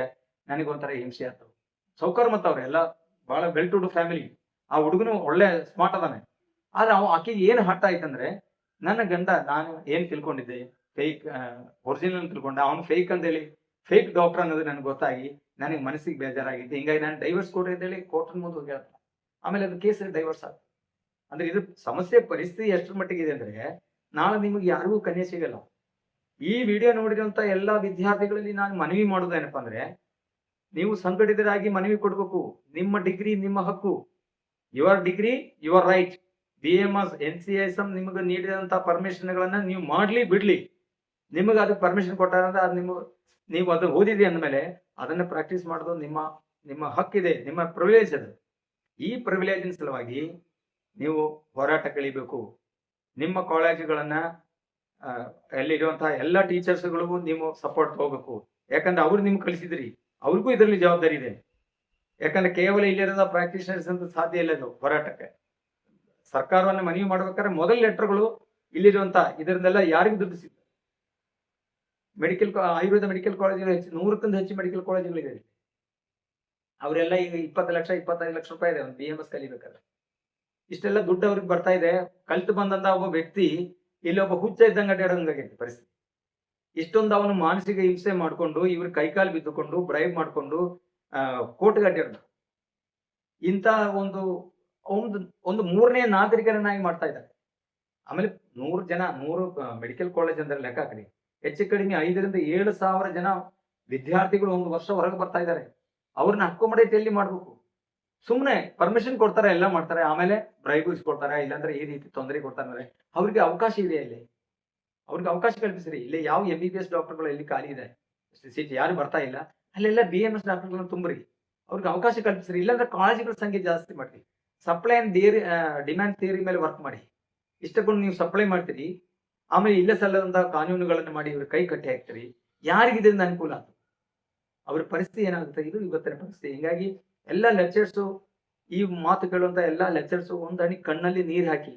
ನನಗೊಂಥರ ಹಿಂಸೆ ಆಗ್ತವೆ. ಸೌಕರ್ ಮತ್ತ ಅವ್ರೆಲ್ಲ ಬಹಳ ವೆಲ್ ಟು ಡು ಫ್ಯಾಮಿಲಿ. ಆ ಹುಡುಗನು ಒಳ್ಳೆ ಸ್ಮಾರ್ಟ್ ಅದಾನೆ. ಆದ್ರೆ ಆಕೆಗೆ ಏನು ಹಠ ಆಯ್ತಂದ್ರೆ, ನನ್ನ ಗಂಡ ನಾನು ಏನ್ ತಿಳ್ಕೊಂಡಿದ್ದೆ ಫೇಕ್ ಒರಿಜಿನಲ್ ತಿಳ್ಕೊಂಡ, ಅವನು ಫೇಕ್ ಅಂತ ಹೇಳಿ ಫೇಕ್ ಡಾಕ್ಟರ್ ಅನ್ನೋದು ನನಗೆ ಗೊತ್ತಾಗಿ ನನಗೆ ಮನಸ್ಸಿಗೆ ಬೇಜಾರಾಗಿತ್ತು. ಹಿಂಗಾಗಿ ನಾನು ಡೈವರ್ಸ್ ಕೊಡ್ರಿ ಅಂತ ಹೇಳಿ ಕೋರ್ಟ್ ಮುಂದೆ ಹೋಗಿ ಹೇಳ್ತಾರೆ. ಆಮೇಲೆ ಅದು ಕೇಸ್ ಡೈವರ್ಸ್ ಆಗ್ತದೆ. ಅಂದ್ರೆ ಇದು ಸಮಸ್ಯೆ ಪರಿಸ್ಥಿತಿ ಎಷ್ಟರ ಮಟ್ಟಿಗೆ ಇದೆ ಅಂದ್ರೆ, ನಾಳೆ ನಿಮಗೆ ಯಾರಿಗೂ ಕನ್ಯೆ ಸಿಗಲ್ಲ. ಈ ವಿಡಿಯೋ ನೋಡಿರುವಂತ ಎಲ್ಲಾ ವಿದ್ಯಾರ್ಥಿಗಳಲ್ಲಿ ನಾನು ಮನವಿ ಮಾಡೋದೇನಪ್ಪ ಅಂದ್ರೆ, ನೀವು ಸಂಘಟಿತರಾಗಿ ಮನವಿ ಕೊಡ್ಬೇಕು. ನಿಮ್ಮ ಡಿಗ್ರಿ ನಿಮ್ಮ ಹಕ್ಕು, your degree your right. BMS NCISM ನಿಮಗೆ ನೀಡಿದಂತ ಪರ್ಮಿಷನ್ಗಳನ್ನ ನೀವು ಮಾಡ್ಲಿ ಬಿಡ್ಲಿ, ನಿಮಗೆ ಅದಕ್ಕೆ ಪರ್ಮಿಷನ್ ಕೊಟ್ಟಾರಂದ್ರೆ ಅದು ನೀವು ಅದನ್ನ ಓದಿದ್ರಿ ಅಂದಮೇಲೆ ಅದನ್ನ ಪ್ರಾಕ್ಟೀಸ್ ಮಾಡೋದು ನಿಮ್ಮ ಹಕ್ಕಿದೆ, ನಿಮ್ಮ ಪ್ರಿವಿಲೇಜ್ ಅದು. ಈ ಪ್ರಿವಿಲೇಜಿನ ಸಲುವಾಗಿ ನೀವು ಹೋರಾಟ ಕಳಿಬೇಕು. ನಿಮ್ಮ ಕಾಲೇಜುಗಳನ್ನ ಎಲ್ಲಿರುವಂತಹ ಎಲ್ಲ ಟೀಚರ್ಸ್ಗಳಿಗೂ ನೀವು ಸಪೋರ್ಟ್ ತಗೋಬೇಕು. ಯಾಕಂದ್ರೆ ಅವ್ರು ನಿಮ್ಗೆ ಕಲಿಸಿದ್ರಿ, ಅವ್ರಿಗೂ ಇದರಲ್ಲಿ ಜವಾಬ್ದಾರಿ ಇದೆ. ಯಾಕಂದ್ರೆ ಕೇವಲ ಇಲ್ಲಿರೋದ ಪ್ರಾಕ್ಟೀಷನರ್ಸ್ ಅಂತ ಸಾಧ್ಯ ಇಲ್ಲ ಇದು ಹೋರಾಟಕ್ಕೆ. ಸರ್ಕಾರವನ್ನ ಮನವಿ ಮಾಡ್ಬೇಕಾದ್ರೆ ಮೊದಲ ಲೆಟರ್ಗಳು ಇಲ್ಲಿರುವಂತ ಇದರಿಂದೆಲ್ಲ ಯಾರಿಗೂ ದುಡ್ಡು ಸಿಗ್ತದೆ. ಆಯುರ್ವೇದ ಮೆಡಿಕಲ್ ಕಾಲೇಜುಗಳು 100ಕ್ಕಿಂತ ಹೆಚ್ಚು ಮೆಡಿಕಲ್ ಕಾಲೇಜುಗಳಿದೆ. ಅವರೆಲ್ಲ ಈಗ 20 ಲಕ್ಷ 25 ಲಕ್ಷ ರೂಪಾಯಿ ಇದೆ ಒಂದು BMS ಕಲಿಬೇಕಾದ್ರೆ. ಇಷ್ಟೆಲ್ಲ ದುಡ್ಡು ಅವ್ರಿಗೆ ಬರ್ತಾ ಇದೆ. ಕಲ್ತು ಬಂದಂತ ಒಬ್ಬ ವ್ಯಕ್ತಿ ಇಲ್ಲಿ ಒಬ್ಬ ಹುಚ್ಚ ಇದ್ದಂಗೆ ಅಡ್ಡಾಡಂಗಾಗೈತಿ ಪರಿಸ್ಥಿತಿ. ಇಷ್ಟೊಂದು ಅವನು ಮಾನಸಿಕ ಹಿಂಸೆ ಮಾಡ್ಕೊಂಡು, ಇವ್ರ ಕೈಕಾಲು ಬಿದ್ದುಕೊಂಡು, ಬ್ರೈಬ್ ಮಾಡ್ಕೊಂಡು ಕೋರ್ಟ್‌ಗೆ ಅಡ್ಡಾಡ್ದ. ಇಂಥ ಒಂದು ಒಂದು ಒಂದು 3ನೇ ನಾಗರಿಕರನ್ನಾಗಿ ಮಾಡ್ತಾ ಇದ್ದಾರೆ. ಆಮೇಲೆ 100 ಜನ 100 ಮೆಡಿಕಲ್ ಕಾಲೇಜ್ ಅಂದ್ರೆ ಲೆಕ್ಕ ಹಾಕ್ರಿ. ಹೆಚ್ಚು ಕಡಿಮೆ 5ರಿಂದ 7,000 ಜನ ವಿದ್ಯಾರ್ಥಿಗಳು ಒಂದು ವರ್ಷ ಹೊರಗೆ ಬರ್ತಾ ಇದ್ದಾರೆ. ಅವ್ರನ್ನ ಅಕೊಮಡೇಟ್ ಮಾಡ್ಬೇಕು? ಸುಮ್ನೆ ಪರ್ಮಿಷನ್ ಕೊಡ್ತಾರೆ, ಎಲ್ಲ ಮಾಡ್ತಾರೆ. ಆಮೇಲೆ ಬ್ರೈಬ್ ಇಸ್ಕೊಳ್ತಾರೆ, ಇಲ್ಲಾಂದ್ರೆ ಈ ರೀತಿ ತೊಂದರೆ ಕೊಡ್ತಾರೆ ಅಂದ್ರೆ ಅವ್ರಿಗೆ ಅವಕಾಶ ಇದೆ ಇಲ್ಲಿ. ಅವ್ರಿಗೆ ಅವಕಾಶ ಕಲ್ಪಿಸ್ರಿ. ಇಲ್ಲಿ ಯಾವ MBBS ಡಾಕ್ಟರ್ಗಳು ಎಲ್ಲಿ ಖಾಲಿ ಇದೆ, ಸೀಟ್ ಯಾರು ಬರ್ತಾ ಇಲ್ಲ, ಅಲ್ಲೆಲ್ಲ BMS ಡಾಕ್ಟರ್ಗಳನ್ನ ತುಂಬ್ರಿ. ಅವ್ರಿಗೆ ಅವಕಾಶ ಕಲ್ಪಿಸ್ರಿ. ಇಲ್ಲಾಂದ್ರೆ ಕಾಳಜಿಗಳ ಸಂಖ್ಯೆ ಜಾಸ್ತಿ ಮಾಡ್ರಿ. ಸಪ್ಲೈ ಅಂಡ್ ಡಿಮ್ಯಾಂಡ್ ಥಿಯರಿ ಮೇಲೆ ವರ್ಕ್ ಮಾಡಿ. ಇಷ್ಟಕೊಂಡು ನೀವು ಸಪ್ಲೈ ಮಾಡ್ತೀರಿ, ಆಮೇಲೆ ಇಲ್ಲ ಸಲ್ಲದಂತಹ ಕಾನೂನುಗಳನ್ನು ಮಾಡಿ ಇವ್ರ ಕೈ ಕಟ್ಟಿ ಹಾಕ್ತೀರಿ. ಯಾರಿಗೆ ಇದರಿಂದ ಅನುಕೂಲ ಆಗ್ತದೆ? ಅವ್ರ ಪರಿಸ್ಥಿತಿ ಏನಾಗುತ್ತೆ? ಇದು ಇವತ್ತಿನ ಪರಿಸ್ಥಿತಿ. ಹಿಂಗಾಗಿ ಎಲ್ಲ ಲೆಕ್ಚರ್ಸು, ಈ ಮಾತು ಕೇಳುವಂತ ಎಲ್ಲ ಲೆಕ್ಚರ್ಸು ಒಂದು ಹನಿ ಕಣ್ಣಲ್ಲಿ ನೀರು ಹಾಕಿ,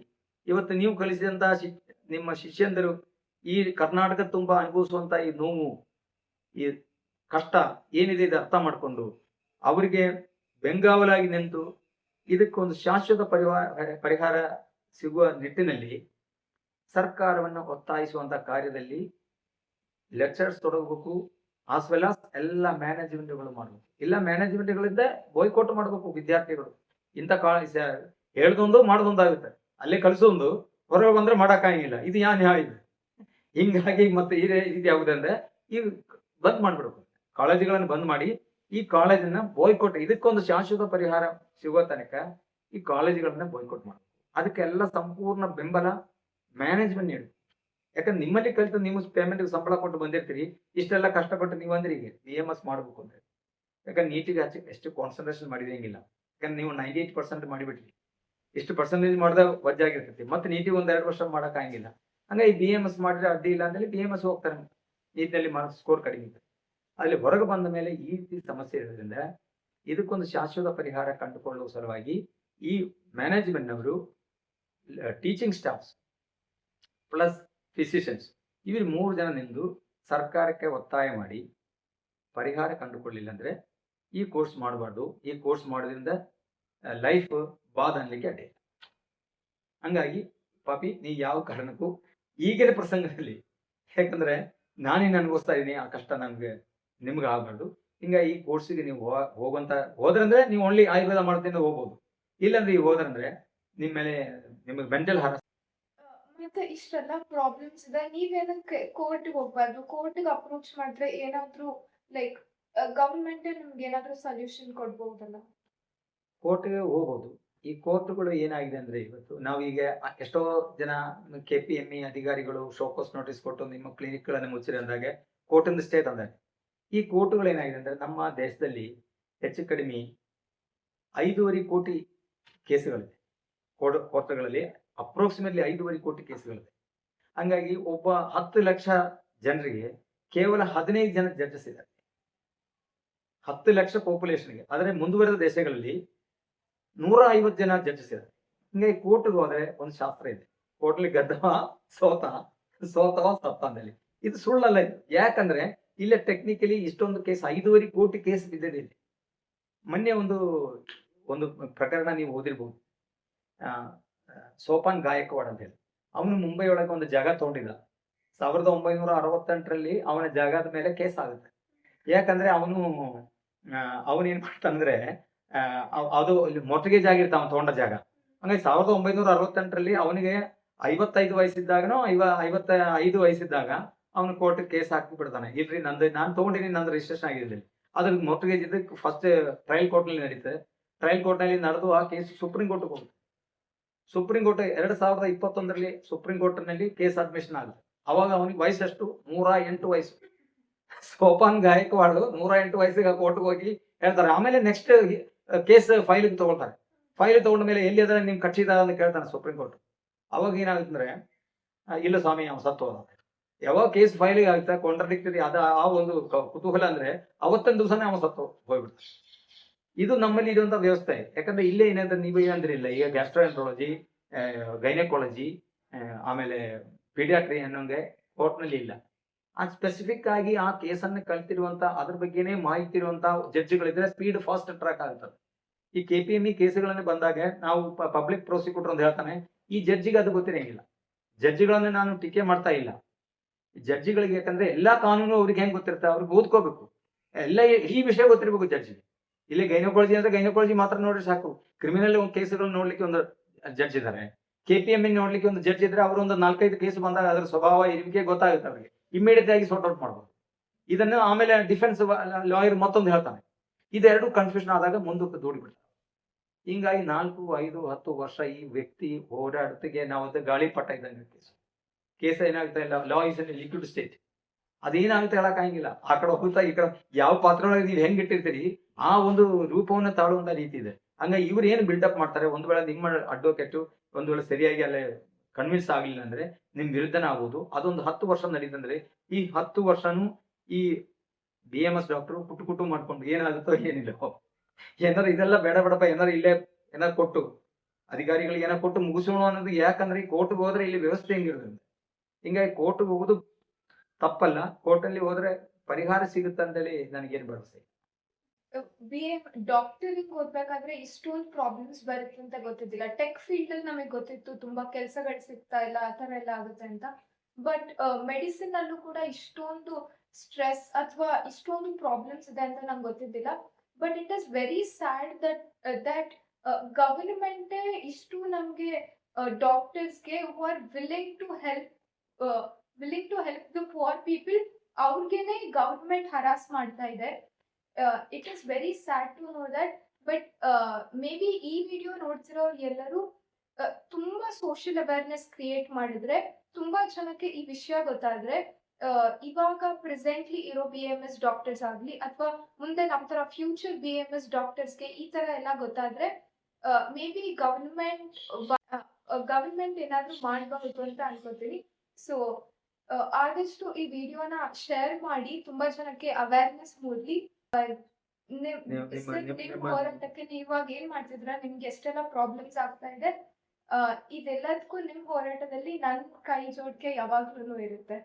ಇವತ್ತು ನೀವು ಕಲಿಸಿದಂತ ನಿಮ್ಮ ಶಿಷ್ಯಂದರು ಈ ಕರ್ನಾಟಕ ತುಂಬಾ ಅನುಭವಿಸುವಂತ ಈ ನೋವು, ಈ ಕಷ್ಟ ಏನಿದೆ ಇದು ಅರ್ಥ ಮಾಡಿಕೊಂಡು ಅವರಿಗೆ ಬೆಂಗಾವಲಾಗಿ ನಿಂತು ಇದಕ್ಕೊಂದು ಶಾಶ್ವತ ಪರಿಹಾರ ಸಿಗುವ ನಿಟ್ಟಿನಲ್ಲಿ ಸರ್ಕಾರವನ್ನು ಒತ್ತಾಯಿಸುವಂತ ಕಾರ್ಯದಲ್ಲಿ ಲೆಕ್ಚರ್ಸ್ ತೊಡಗಬೇಕು. ಆಸ್ ವೆಲ್ ಆಸ್ ಎಲ್ಲ ಮ್ಯಾನೇಜ್ಮೆಂಟ್ಗಳು ಮಾಡಬೇಕು. ಇಲ್ಲ ಮ್ಯಾನೇಜ್ಮೆಂಟ್ಗಳಿಂದ ಬಾಯ್ಕಾಟ್ ಮಾಡಬೇಕು ವಿದ್ಯಾರ್ಥಿಗಳು. ಇಂಥ ಹೇಳ್ದೊಂದು ಮಾಡೋದೊಂದಾಗುತ್ತೆ, ಅಲ್ಲೇ ಕಲಿಸೋದು, ಹೊರಗೆ ಬಂದ್ರೆ ಮಾಡಕ್ಕಾಗಿಲ್ಲ. ಇದು ಯಾ ನ್ಯಾಯ ಇದೆ? ಹಿಂಗಾಗಿ ಮತ್ತೆ ಇದು ಯಾವುದಂದ್ರೆ ಈ ಬಂದ್ ಮಾಡ್ಬಿಡ್ಬೇಕು. ಕಾಲೇಜುಗಳನ್ನು ಬಂದ್ ಮಾಡಿ ಈ ಕಾಲೇಜನ್ನ ಬಾಯ್ಕಾಟ್, ಇದಕ್ಕೊಂದು ಶಾಶ್ವತ ಪರಿಹಾರ ಸಿಗುವ ತನಕ ಈ ಕಾಲೇಜುಗಳನ್ನ ಬಾಯ್ಕಾಟ್ ಮಾಡಬೇಕು. ಅದಕ್ಕೆಲ್ಲ ಸಂಪೂರ್ಣ ಬೆಂಬಲ ಮ್ಯಾನೇಜ್ಮೆಂಟ್ ನೀಡಿ. ಯಾಕಂದ್ರೆ ನಿಮ್ಮಲ್ಲಿ ಕಲಿತು ನೀವು ಪೇಮೆಂಟ್ ಸಂಬಳ ಕೊಟ್ಟು ಬಂದಿರ್ತೀರಿ, ಇಷ್ಟೆಲ್ಲ ಕಷ್ಟಪಟ್ಟು ನೀವು ಅಂದ್ರೆ ಈಗ BMS ಮಾಡ್ಬೇಕು ಅಂದ್ರೆ. ಯಾಕಂದ್ರೆ ನೀಟಿಗೆ ಎಷ್ಟು ಕಾನ್ಸಂಟ್ರೇಷನ್ ಮಾಡಿದಂಗಿಲ್ಲ. ಯಾಕಂದ್ರೆ ನೀವು 98% ಮಾಡಿಬಿಟ್ರಿ, ಇಷ್ಟು ಪರ್ಸೆಂಟೇಜ್ ಮಾಡಿದ ವಜ್ಜಾಗಿರ್ತೈತಿ. ಮತ್ತೆ ನೀಟಿಗೆ 1-2 ವರ್ಷ ಮಾಡಕ್ಕಾಗಿಲ್ಲ. ಹಂಗಾಗಿ BMS ಮಾಡಿದ್ರೆ ಅಡ್ಡಿ ಇಲ್ಲ ಅಂದ್ರೆ BMS ಹೋಗ್ತಾರೆ. ನೀಟಿನಲ್ಲಿ ಸ್ಕೋರ್ ಕಡಿಮೆ ಇದೆ. ಅಲ್ಲಿ ಹೊರಗೆ ಬಂದ ಮೇಲೆ ಈ ರೀತಿ ಸಮಸ್ಯೆ ಇರೋದ್ರಿಂದ ಇದಕ್ಕೊಂದು ಶಾಶ್ವತ ಪರಿಹಾರ ಕಂಡುಕೊಳ್ಳುವ ಸಲುವಾಗಿ ಈ ಮ್ಯಾನೇಜ್ಮೆಂಟ್ನವರು, ಟೀಚಿಂಗ್ ಸ್ಟಾಫ್ಸ್ ಪ್ಲಸ್ ಫಿಸಿಷಿಯನ್ಸ್ ಇವರು 3 ಜನ ನಿಂದು ಸರ್ಕಾರಕ್ಕೆ ಒತ್ತಾಯ ಮಾಡಿ ಪರಿಹಾರ ಕಂಡುಕೊಳ್ಳಿಲ್ಲ ಅಂದ್ರೆ ಈ ಕೋರ್ಸ್ ಮಾಡಬಾರ್ದು. ಈ ಕೋರ್ಸ್ ಮಾಡೋದ್ರಿಂದ ಲೈಫ್ ಬಾದ್ ಅನ್ಲಿಕ್ಕೆ ಅಡ್ಡಿ. ಹಂಗಾಗಿ ಪಾಪಿ ನೀ ಯಾವ ಕಾರಣಕ್ಕೂ ಈಗಿನ ಪ್ರಸಂಗದಲ್ಲಿ, ಯಾಕಂದ್ರೆ ನಾನೇನು ಅನುಭವಿಸ್ತಾ ಇದೀನಿ ಆ ಕಷ್ಟ ನಿಮ್ಗೆ ಆಗ್ಬಾರ್ದು. ಹಿಂಗಾಗಿ ಈ ಕೋರ್ಸಿಗೆ ನೀವು ಹೋದ್ರಂದ್ರೆ ನೀವು ಓನ್ಲಿ ಆಯುರ್ವೇದ ಮಾಡ್ತೀನಿ ಹೋಗ್ಬೋದು. ಇಲ್ಲಾಂದ್ರೆ ಈಗ ಹೋದ್ರಂದ್ರೆ ನಿಮಗೆ ಮೆಂಟಲ್ ಹರಾಸ್. ಮತ್ತೆ ಇಷ್ಟೆಲ್ಲ ಪ್ರಾಬ್ಲಮ್ಸ್ ಇದೆ, ನೀವೇನಕ್ಕೆ ಕೋರ್ಟ್ಗೆ ಹೋಗ್ಬಾರ್ದು? ಕೋರ್ಟ್ಗೆ ಅಪ್ರೋಚ್ ಮಾಡಿದ್ರೆ ಏನಾದ್ರೂ ಲೈಕ್ ಗವರ್ಮೆಂಟ್ ನಿಮ್ಗೆ ಏನಾದ್ರೂ ಸೊಲ್ಯೂಷನ್ ಕೊಡ್ಬೋದಲ್ಲ? ಕೋರ್ಟ್ಗೆ ಹೋಗ್ಬೋದು. ಈ ಕೋರ್ಟ್ಗಳು ಏನಾಗಿದೆ ಅಂದ್ರೆ ಇವತ್ತು ನಾವೀಗ ಎಷ್ಟೋ ಜನ KPME ಅಧಿಕಾರಿಗಳು ಶೋಕಾಸ್ ನೋಟಿಸ್ ಕೊಟ್ಟು ನಿಮ್ಮ ಕ್ಲಿನಿಕ್ಗಳನ್ನು ಮುಚ್ಚಿರಿ ಅಂದಾಗೆ ಕೋರ್ಟಿಂದ ಸ್ಟೇ ತಂದಾರೆ. ಈ ಕೋರ್ಟ್ಗಳು ಏನಾಗಿದೆ ಅಂದ್ರೆ ನಮ್ಮ ದೇಶದಲ್ಲಿ ಹೆಚ್ಚು ಕಡಿಮೆ 5.5 ಕೋಟಿ ಕೇಸುಗಳಿದೆ. ಕೋರ್ಟ್ಗಳಲ್ಲಿ ಅಪ್ರಾಕ್ಸಿಮೇಟ್ಲಿ 5.5 ಕೋಟಿ ಕೇಸುಗಳಿದೆ. ಹಂಗಾಗಿ ಒಬ್ಬ 10 ಲಕ್ಷ ಜನರಿಗೆ ಕೇವಲ 15 ಜನ ಜಡ್ಜಸ್ ಇದ್ದಾರೆ. 10 ಲಕ್ಷ ಪಾಪ್ಯುಲೇಷನ್ಗೆ. ಆದರೆ ಮುಂದುವರೆದ ದೇಶಗಳಲ್ಲಿ 150 ಜನ ಜಡ್ಜಸ್ ಇದ್ದಾರೆ. ಹಿಂಗಾಗಿ ಕೋರ್ಟ್ಗೆ ಹೋದ್ರೆ ಒಂದು ಶಾಸ್ತ್ರ ಇದೆ, ಕೋರ್ಟ್ಲಿ ಗದ್ದವ ಸೋತವ ಸತ್ತ ಅಂದೇಳಿ. ಇದು ಸುಳ್ಳಲ್ಲ ಇದು. ಯಾಕಂದ್ರೆ ಇಲ್ಲ ಟೆಕ್ನಿಕಲಿ ಇಷ್ಟೊಂದು ಕೇಸ್ 5.5 ಕೋಟಿ ಕೇಸ್ ಬಿದ್ದಿದೆ ಇಲ್ಲಿ. ಮೊನ್ನೆ ಒಂದು ಪ್ರಕರಣ ನೀವು ಓದಿರ್ಬೋದು. ಸೋಪಾನ್ ಗಾಯಕ್ವಾಡ್ ಅಂತ ಹೇಳಿ, ಅವನು ಮುಂಬೈ ಒಳಗೆ ಒಂದು ಜಾಗ ತಗೊಂಡಿದ್ದ. 1968ರಲ್ಲಿ ಅವನ ಜಾಗದ ಮೇಲೆ ಕೇಸ್ ಆಗುತ್ತೆ. ಯಾಕಂದ್ರೆ ಅವನೇನ್ ಮಾಡ್ತಂದ್ರೆ ಅದು ಮೊಟ್ಟಗೇಜ್ ಆಗಿರ್ತ ಅವನು ತಗೊಂಡ ಜಾಗ. ಹಂಗಾಗಿ 1968ರಲ್ಲಿ ಅವನಿಗೆ 55 ವಯಸ್ಸಿದ್ದಾಗನೋ 55 ವಯಸ್ಸಿದ್ದಾಗ ಅವನು ಕೋರ್ಟ್ ಕೇಸ್ ಹಾಕಿ ಬಿಡ್ತಾನೆ. ಇಲ್ರಿ ನಾನು ತಗೊಂಡಿನಿ, ನಂದು ರಿಜಿಸ್ಟ್ರೇಷನ್ ಆಗಿರ್ಲಿಲ್ಲ. ಅದ್ರ ಮೊಟ್ಟಗೇಜ್ ಇದಕ್ಕೆ ಫಸ್ಟ್ ಟ್ರಯಲ್ ಕೋರ್ಟ್ ನಲ್ಲಿ ನಡೀತದೆ. ಟ್ರಯಲ್ ಕೋರ್ಟ್ ನಲ್ಲಿ ನಡೆದು ಆ ಕೇಸ್ ಸುಪ್ರೀಂ ಕೋರ್ಟ್ ಹೋಗುತ್ತೆ. ಸುಪ್ರೀಂ ಕೋರ್ಟ್ 2021ರಲ್ಲಿ ಸುಪ್ರೀಂ ಕೋರ್ಟ್ ನಲ್ಲಿ ಕೇಸ್ ಅಡ್ಮಿಷನ್ ಆಗುತ್ತೆ. ಅವಾಗ ಅವನಿಗೆ ವಯಸ್ಸಷ್ಟು 108 ವಯಸ್ಸು. ಸೋಪಾನ್ ಗಾಯಕ್ವಾಡ್ 108 ವಯಸ್ಸಿಗೆ ಕೋರ್ಟ್ಗೆ ಹೋಗಿ ಹೇಳ್ತಾರೆ. ಆಮೇಲೆ ನೆಕ್ಸ್ಟ್ ಕೇಸ್ ಫೈಲ್ ತಗೊಳ್ತಾರೆ. ಫೈಲ್ ತಗೊಂಡ ಮೇಲೆ ಎಲ್ಲಿ ಅದ್ರ ನಿಮ್ ಕಕ್ಷಿದಾರ ಅಂತ ಕೇಳ್ತಾನೆ ಸುಪ್ರೀಂ ಕೋರ್ಟ್. ಅವಾಗ ಏನಾಗುತ್ತೆ, ಇಲ್ಲ ಸ್ವಾಮಿ ಅವ್ನು ಸತ್ತು ಹೋದ. ಯಾವಾಗ ಕೇಸ್ ಫೈಲಿಗೆ ಆಗುತ್ತೆ ಕಾಂಟ್ರಡಿಕ್ಟರಿ ಆ ಒಂದು ಕುತೂಹಲ ಅಂದ್ರೆ ಅವತ್ತೊಂದು ದಿವಸನೇ ಅವನು ಸತ್ತು ಹೋಗ್ಬಿಡ್ತಾನೆ. ಇದು ನಮ್ಮಲ್ಲಿ ಇರುವಂತ ವ್ಯವಸ್ಥೆ. ಯಾಕಂದ್ರೆ ಇಲ್ಲೇ ಏನಂದ್ರೆ ನೀವು ಏನಂದ್ರೆ ಇಲ್ಲ, ಈಗ ಗ್ಯಾಸ್ಟ್ರೋಎಂಟ್ರಾಲಜಿ, ಗೈನಕಾಲಜಿ, ಆಮೇಲೆ ಪೀಡಿಯಾಟ್ರಿ ಅನ್ನೋಂಗೆ ಕೋರ್ಟ್ ನಲ್ಲಿ ಇಲ್ಲ. ಆ ಸ್ಪೆಸಿಫಿಕ್ ಆಗಿ ಆ ಕೇಸನ್ನು ಕಲ್ತಿರುವಂತ ಅದ್ರ ಬಗ್ಗೆನೇ ಮಾಹಿತಿ ಇರುವಂತ ಜಡ್ಜ್ಗಳಿದ್ರೆ ಸ್ಪೀಡ್ ಫಾಸ್ಟ್ ಟ್ರ್ಯಾಕ್ ಆಗುತ್ತದೆ. ಈ KPME ಕೇಸುಗಳನ್ನು ಬಂದಾಗ ನಾವು ಪಬ್ಲಿಕ್ ಪ್ರಾಸಿಕ್ಯೂಟರ್ ಅಂತ ಹೇಳ್ತಾನೆ, ಈ ಜಡ್ಜಿಗೆ ಅದು ಗೊತ್ತಿರಂಗಿಲ್ಲ. ಜಡ್ಜಿಗಳನ್ನು ನಾನು ಟೀಕೆ ಮಾಡ್ತಾ ಇಲ್ಲ. ಜಡ್ಜಿಗಳಿಗೆ ಯಾಕಂದ್ರೆ ಎಲ್ಲಾ ಕಾನೂನು ಅವ್ರಿಗೆ ಹೆಂಗ್ ಗೊತ್ತಿರುತ್ತೆ, ಅವ್ರಿಗೆ ಓದ್ಕೋಬೇಕು. ಎಲ್ಲ ಈ ವಿಷಯ ಗೊತ್ತಿರ್ಬೇಕು ಜಡ್ಜಿಗೆ. ಇಲ್ಲಿ ಗೈನಕಾಲಜಿ ಅಂದ್ರೆ ಗೈನಕಾಲಜಿ ಮಾತ್ರ ನೋಡ್ರಿ ಸಾಕು. ಕ್ರಿಮಿನಲ್ ಕೇಸುಗಳು ನೋಡ್ಲಿಕ್ಕೆ ಒಂದು ಜಡ್ಜ್ ಇದ್ದಾರೆ. KPME ನೋಡ್ಲಿಕ್ಕೆ ಒಂದು ಜಡ್ಜ್ ಇದ್ರೆ ಅವರು ಒಂದು 4-5 ಕೇಸ್ ಬಂದಾಗ ಅದರ ಸ್ವಭಾವ ಇರುವಿಕೆ ಗೊತ್ತಾಗುತ್ತೆ ಅವ್ರಿಗೆ. ಇಮಿಡಿಯೇಟ್ ಆಗಿ ಸಾರ್ಟ್ ಔಟ್ ಮಾಡ್ಬೋದು. ಇದನ್ನು ಆಮೇಲೆ ಡಿಫೆನ್ಸ್ ಲಾಯರ್ ಮತ್ತೊಂದು ಹೇಳ್ತಾನೆ. ಇದೆರಡು ಕನ್ಫ್ಯೂಷನ್ ಆದಾಗ ಮುಂದಕ್ಕೆ ದೂಡಿಬಿಡ್ತಾರೆ. ಹಿಂಗಾಗಿ 4, 5, 10 ವರ್ಷ ಈ ವ್ಯಕ್ತಿ ಹೋರಾಟಕ್ಕೆ ನಾವು ಅದು ಗಾಳಿಪಟ ಇದ್ದಂಗೆ ಕೇಸ್ ಏನಾಗ್ತಾ ಇಲ್ಲ. Law is in liquid state. ಅದೇನಾಗುತ್ತೆ ಹೇಳಕ್ಕಾಗಿಲ್ಲ. ಆ ಕಡೆ ಹೋಗ್ತಾ ಈ ಕಡೆ ಯಾವ ಪಾತ್ರದೊಳಗೆ ನೀವು ಹೆಂಗ್ ಇಟ್ಟಿರ್ತೀರಿ ಆ ಒಂದು ರೂಪವನ್ನು ತಾಳುವಂತ ರೀತಿ ಇದೆ. ಹಂಗಾಗಿ ಇವ್ರು ಏನು ಬಿಲ್ಡಪ್ ಮಾಡ್ತಾರೆ, ಒಂದು ವೇಳೆ ನಿಮ್ಮ ಅಡ್ವೊಕೇಟ್ ಒಂದು ವೇಳೆ ಸರಿಯಾಗಿ ಅಲ್ಲೇ ಕನ್ವಿನ್ಸ್ ಆಗ್ಲಿಲ್ಲ ಅಂದ್ರೆ ನಿಮ್ ವಿರುದ್ಧನ ಆಗ್ಬೋದು. ಅದೊಂದು 10 ವರ್ಷ ನಡೀತಂದ್ರೆ ಈ 10 ವರ್ಷನೂ ಈ BMS ಡಾಕ್ಟರ್ ಕುಟು ಮಾಡ್ಕೊಂಡು ಏನಾಗುತ್ತೋ ಏನಿಲ್ಲೋ, ಏನಾರು ಇದೆಲ್ಲ ಬೇಡ ಬೇಡಪ್ಪ, ಏನಾರು ಇಲ್ಲೇ ಏನಾರು ಕೊಟ್ಟು ಅಧಿಕಾರಿಗಳಿಗೆ ಏನಾರು ಕೊಟ್ಟು ಮುಗಿಸೋಣ ಅನ್ನೋದು. ಯಾಕಂದ್ರೆ ಈ ಕೋರ್ಟ್ಗೆ ಹೋದ್ರೆ ಇಲ್ಲಿ ವ್ಯವಸ್ಥೆ ಹೆಂಗಿರೋದ್ರಿಂದ ಹಿಂಗಾಗಿ ಕೋರ್ಟ್ಗೆ ಹೋಗೋದು ತಪ್ಪಲ್ಲ. ಕೋರ್ಟಲ್ಲಿ ಹೋದ್ರೆ ಪರಿಹಾರ ಸಿಗುತ್ತೆ ಅಂತೇಳಿ ನನಗೇನು ಭರವಸೆ. ಡಾಕ್ಟರಿಂಗ್ ಓದ್ಬೇಕಾದ್ರೆ ಇಷ್ಟೊಂದು ಪ್ರಾಬ್ಲಮ್ಸ್ ಬರುತ್ತೆ ಅಂತ ಗೊತ್ತಿದ್ದಿಲ್ಲ. ಟೆಕ್ ಫೀಲ್ಡ್ ಅಲ್ಲಿ ನಮಗೆ ಗೊತ್ತಿತ್ತು ತುಂಬಾ ಕೆಲಸಗಳು ಸಿಗ್ತಾ ಇಲ್ಲ, ಆ ತರ ಎಲ್ಲ ಆಗುತ್ತೆ ಅಂತ. ಬಟ್ ಮೆಡಿಸಿನ್ ಅಲ್ಲೂ ಕೂಡ ಇಷ್ಟೊಂದು ಸ್ಟ್ರೆಸ್ ಅಥವಾ ಇಷ್ಟೊಂದು ಪ್ರಾಬ್ಲಮ್ಸ್ ಇದೆ ಅಂತ ನಂಗೆ ಗೊತ್ತಿದ್ದಿಲ್ಲ. But it is very sad that government ಇಷ್ಟು ನಮ್ಗೆ ಡಾಕ್ಟರ್ಸ್ಗೆ who are willing to help the poor people ಅವ್ರಿಗೇನೆ ಗವರ್ಮೆಂಟ್ ಹರಾಸ್ ಮಾಡ್ತಾ ಇದೆ. It is very sad to know that. But may be ಈ ವಿಡಿಯೋ ನೋಡ್ತಿರೋ ಎಲ್ಲರೂ ತುಂಬಾ ಸೋಷಿಯಲ್ ಅವೇರ್ನೆಸ್ ಕ್ರಿಯೇಟ್ ಮಾಡಿದ್ರೆ, ತುಂಬಾ ಜನಕ್ಕೆ ಈ ವಿಷಯ ಗೊತ್ತಾದ್ರೆ, ಇವಾಗ ಪ್ರೆಸೆಂಟ್ಲಿ ಇರೋ BMS ಡಾಕ್ಟರ್ಸ್ ಆಗ್ಲಿ ಅಥವಾ ಮುಂದೆ ನಮ್ಮ ತರ ಫ್ಯೂಚರ್ BMS ಡಾಕ್ಟರ್ಸ್ಗೆ ಈ ತರ ಎಲ್ಲ ಗೊತ್ತಾದ್ರೆ ಮೇ ಬಿ ಗವರ್ಮೆಂಟ್ ಏನಾದ್ರೂ ಮಾಡಬಹುದು ಅಂತ ಅನ್ಕೋತೀನಿ. ಸೊ ಆದಷ್ಟು ಈ ವಿಡಿಯೋನ ಶೇರ್ ಮಾಡಿ ತುಂಬಾ ಜನಕ್ಕೆ ಅವೇರ್ನೆಸ್ ಮೂಡ್ಲಿ. ನಿಮ್ ಹೋರಾಟಕ್ಕೆ ನೀವಾಗ ಏನ್ ಮಾಡ್ತಿದ್ರ, ನಿಮ್ಗೆ ಎಷ್ಟೆಲ್ಲ ಪ್ರಾಬ್ಲಮ್ಸ್ ಆಗ್ತಾ ಇದೆ, ಇದೆಲ್ಲದಕ್ಕೂ ನಿಮ್ ಹೋರಾಟದಲ್ಲಿ ನನ್ ಕೈ ಜೋಡ್ಕೆ ಯಾವಾಗ್ಲೂ ಇರುತ್ತೆ.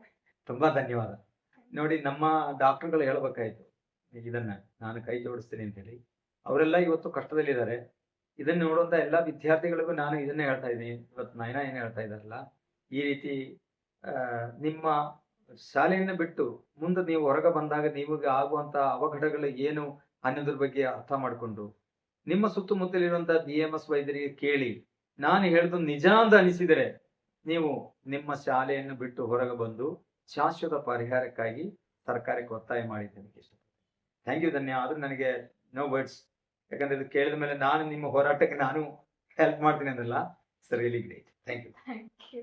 ತುಂಬಾ ಧನ್ಯವಾದ. ನೋಡಿ, ನಮ್ಮ ಡಾಕ್ಟರ್ಗಳು ಹೇಳ್ಬೇಕಾಯ್ತು ಇದನ್ನ, ನಾನು ಕೈ ಜೋಡಿಸ್ತೀನಿ ಅಂತ ಹೇಳಿ. ಅವರೆಲ್ಲ ಇವತ್ತು ಕಷ್ಟದಲ್ಲಿದ್ದಾರೆ. ಇದನ್ನ ನೋಡುವಂತ ಎಲ್ಲಾ ವಿದ್ಯಾರ್ಥಿಗಳಿಗೂ ನಾನು ಇದನ್ನೇ ಹೇಳ್ತಾ ಇದ್ದೀನಿ. ಇವತ್ತು ನಯನ ಏನ್ ಹೇಳ್ತಾ ಇದಾರಲ್ಲ, ಈ ರೀತಿ ನಿಮ್ಮ ಶಾಲೆಯನ್ನು ಬಿಟ್ಟು ಮುಂದೆ ನೀವು ಹೊರಗೆ ಬಂದಾಗ ನಿಮಗೆ ಆಗುವಂತ ಅವಘಡಗಳು ಏನು ಅನ್ನೋದ್ರ ಬಗ್ಗೆ ಅರ್ಥ ಮಾಡಿಕೊಂಡು ನಿಮ್ಮ ಸುತ್ತಮುತ್ತಲಿರುವಂತಹ BMS ವೈದ್ಯರಿಗೆ ಕೇಳಿ ನಾನು ಹೇಳಿದ್ದು ನಿಜ ಅಂತ ಅನಿಸಿದರೆ ನೀವು ನಿಮ್ಮ ಶಾಲೆಯನ್ನು ಬಿಟ್ಟು ಹೊರಗೆ ಬಂದು ಶಾಶ್ವತ ಪರಿಹಾರಕ್ಕಾಗಿ ಸರ್ಕಾರಕ್ಕೆ ಒತ್ತಾಯ ಮಾಡಿದ್ದೇನೆ. ಥ್ಯಾಂಕ್ ಯು ಧನ್ಯ. ಆದ್ರೂ ನನಗೆ ನೋ ವರ್ಡ್ಸ್. ಯಾಕಂದ್ರೆ ಇದು ಕೇಳಿದ ಮೇಲೆ ನಾನು ನಿಮ್ಮ ಹೋರಾಟಕ್ಕೆ ನಾನು ಹೆಲ್ಪ್ ಮಾಡ್ತೀನಿ ಅಂದ್ರಲ್ಲ, it's really great. Thank you.